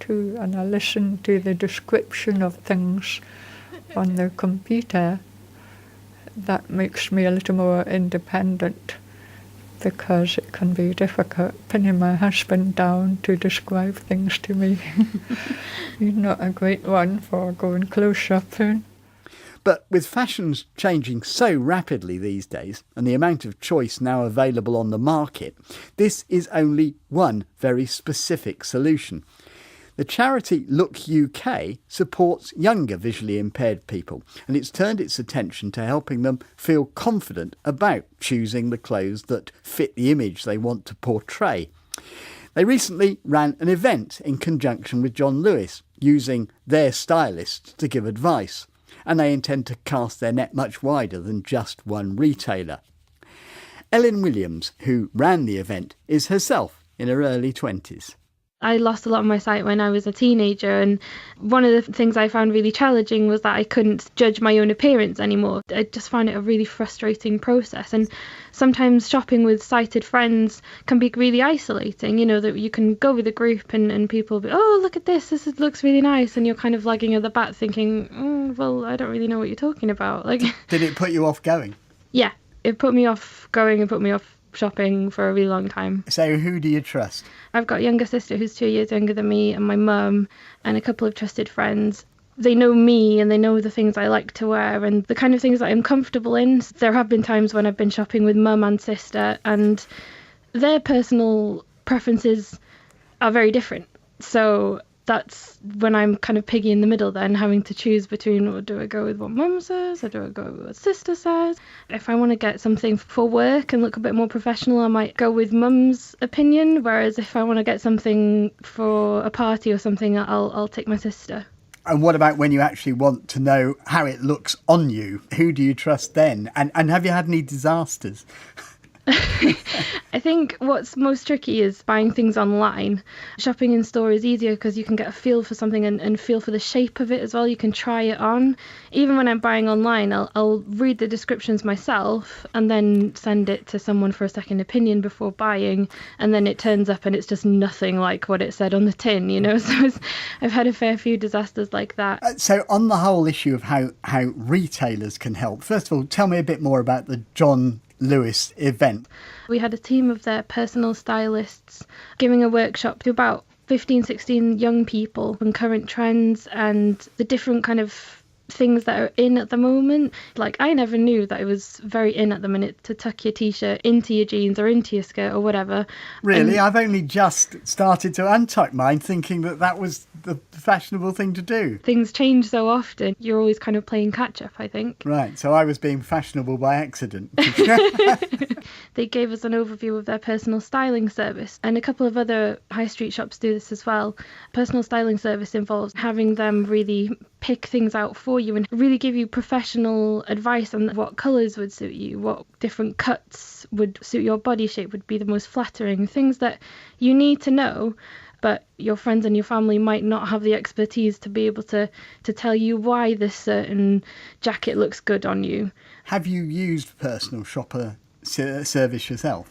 too, and I listen to the description of things on the computer. That makes me a little more independent, because it can be difficult pinning my husband down to describe things to me. He's not a great one for going clothes shopping. But with fashions changing so rapidly these days and the amount of choice now available on the market, this is only one very specific solution. The charity Look UK supports younger visually impaired people, and it's turned its attention to helping them feel confident about choosing the clothes that fit the image they want to portray. They recently ran an event in conjunction with John Lewis, using their stylist to give advice, and they intend to cast their net much wider than just one retailer. Ellen Williams, who ran the event, is herself in her early 20s. I lost a lot of my sight when I was a teenager, and one of the things I found really challenging was that I couldn't judge my own appearance anymore. I just found it a really frustrating process, and sometimes shopping with sighted friends can be really isolating, you know, that you can go with a group and people will be, oh, look at this looks really nice, and you're kind of lagging at the back thinking, well, I don't really know what you're talking about. Like, did it put you off going? Yeah, it put me off going and put me off shopping for a really long time. So who do you trust? I've got a younger sister who's 2 years younger than me, and my mum, and a couple of trusted friends. They know me and they know the things I like to wear and the kind of things that I'm comfortable in. There have been times when I've been shopping with mum and sister, and their personal preferences are very different. So that's when I'm kind of piggy in the middle then, having to choose between, well, do I go with what mum says or do I go with what sister says? If I want to get something for work and look a bit more professional, I might go with mum's opinion, whereas if I want to get something for a party or something, I'll take my sister. And what about when you actually want to know how it looks on you? Who do you trust then? And have you had any disasters? I think what's most tricky is buying things online. Shopping in store is easier because you can get a feel for something and feel for the shape of it as well. You can try it on. Even when I'm buying online, I'll read the descriptions myself and then send it to someone for a second opinion before buying, and then it turns up and it's just nothing like what it said on the tin, you know. So I've had a fair few disasters like that. So on the whole issue of how retailers can help, first of all, tell me a bit more about the John Lewis event. We had a team of their personal stylists giving a workshop to about 15, 16 young people on current trends and the different kind of things that are in at the moment. Like, I never knew that it was very in at the minute to tuck your t-shirt into your jeans or into your skirt or whatever. Really? I've only just started to untuck mine, thinking that was the fashionable thing to do. Things change so often. You're always kind of playing catch up, I think. Right, so I was being fashionable by accident. They gave us an overview of their personal styling service, and a couple of other high street shops do this as well. Personal styling service involves having them really pick things out for you and really give you professional advice on what colours would suit you, what different cuts would suit your body shape, would be the most flattering, things that you need to know, but your friends and your family might not have the expertise to be able to tell you why this certain jacket looks good on you. Have you used personal shopper service yourself?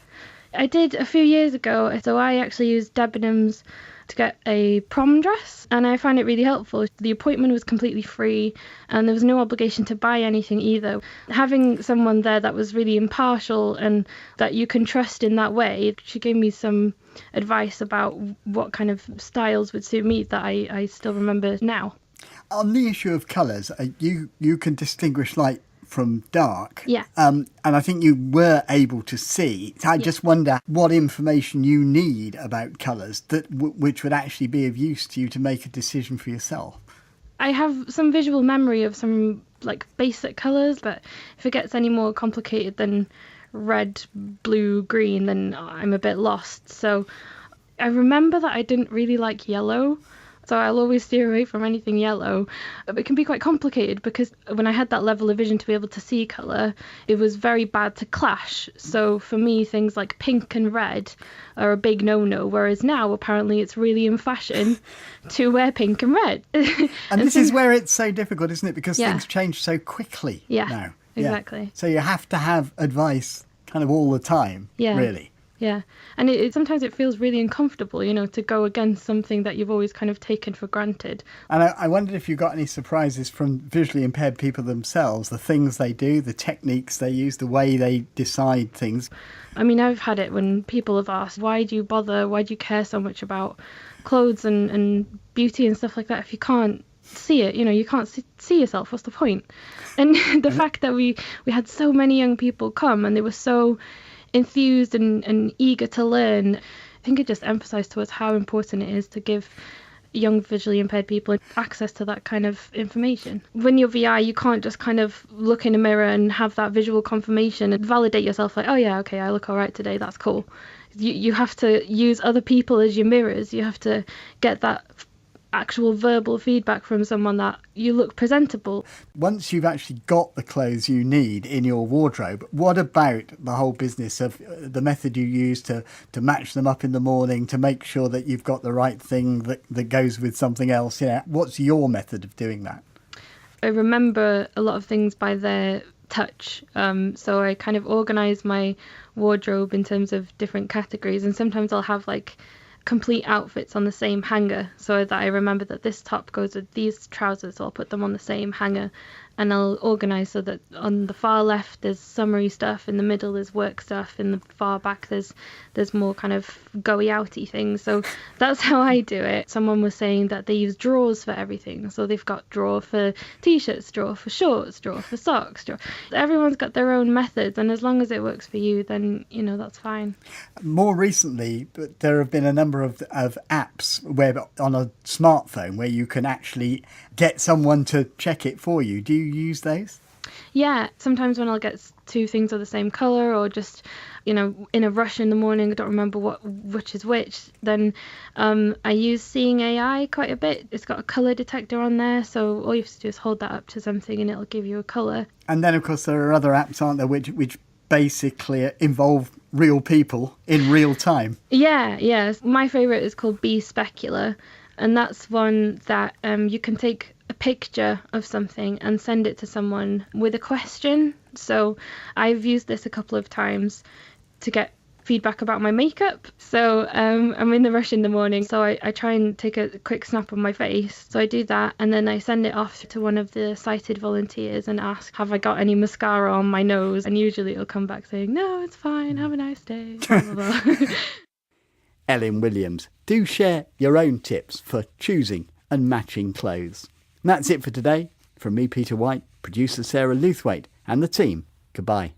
I did a few years ago. So I actually used Debenhams to get a prom dress, and I found it really helpful. The appointment was completely free and there was no obligation to buy anything either. Having someone there that was really impartial and that you can trust in that way, she gave me some advice about what kind of styles would suit me that I still remember now. On the issue of colours, you can distinguish light from dark. Yeah. And I think you were able to see. So I just wonder what information you need about colours that which would actually be of use to you to make a decision for yourself. I have some visual memory of some like basic colours, but if it gets any more complicated than red, blue, green, then I'm a bit lost. So I remember that I didn't really like yellow. So I'll always steer away from anything yellow. It can be quite complicated because when I had that level of vision to be able to see colour, it was very bad to clash. So for me, things like pink and red are a big no-no, whereas now apparently it's really in fashion to wear pink and red. And this is where it's so difficult, isn't it? Because things change so quickly now. Exactly. Yeah. So you have to have advice kind of all the time, really. Yeah, and sometimes it feels really uncomfortable, you know, to go against something that you've always kind of taken for granted. And I wondered if you got any surprises from visually impaired people themselves, the things they do, the techniques they use, the way they decide things. I mean, I've had it when people have asked, why do you bother, why do you care so much about clothes and beauty and stuff like that if you can't see it, you know, you can't see yourself, what's the point? And the fact that we had so many young people come and they were so enthused and eager to learn, I think it just emphasised to us how important it is to give young visually impaired people access to that kind of information. When you're VI, you can't just kind of look in a mirror and have that visual confirmation and validate yourself like, oh yeah, okay, I look all right today, that's cool. You have to use other people as your mirrors. You have to get that actual verbal feedback from someone that you look presentable. Once you've actually got the clothes you need in your wardrobe, what about the whole business of the method you use to match them up in the morning, to make sure that you've got the right thing that goes with something else? You know, what's your method of doing that? I remember a lot of things by their touch, so I kind of organise my wardrobe in terms of different categories, and sometimes I'll have like complete outfits on the same hanger so that I remember that this top goes with these trousers, so I'll put them on the same hanger, and I'll organise so that on the far left there's summery stuff, in the middle there's work stuff, in the far back there's more kind of goey outy things. So that's how I do it. Someone was saying that they use drawers for everything, so they've got drawer for t-shirts, drawer for shorts, drawer for socks, drawer. Everyone's got their own methods, and as long as it works for you, then you know that's fine. More recently, there have been a number of apps where on a smartphone where you can actually get someone to check it for you. Do you use those? Yeah, sometimes when I'll get two things of the same colour, or just, you know, in a rush in the morning, I don't remember which is which, then I use Seeing AI quite a bit. It's got a colour detector on there, so all you have to do is hold that up to something and it'll give you a colour. And then, of course, there are other apps, aren't there, which basically involve real people in real time. Yes. My favourite is called Be Specular, and that's one that you can take a picture of something and send it to someone with a question. So I've used this a couple of times to get feedback about my makeup. So I'm in the rush in the morning, so I try and take a quick snap of my face. So I do that, and then I send it off to one of the sighted volunteers and ask, have I got any mascara on my nose? And usually it'll come back saying, no, it's fine, have a nice day. Blah, blah, blah. Ellen Williams, do share your own tips for choosing and matching clothes. And that's it for today. From me, Peter Wight, producer Sarah Luthwaite and the team, goodbye.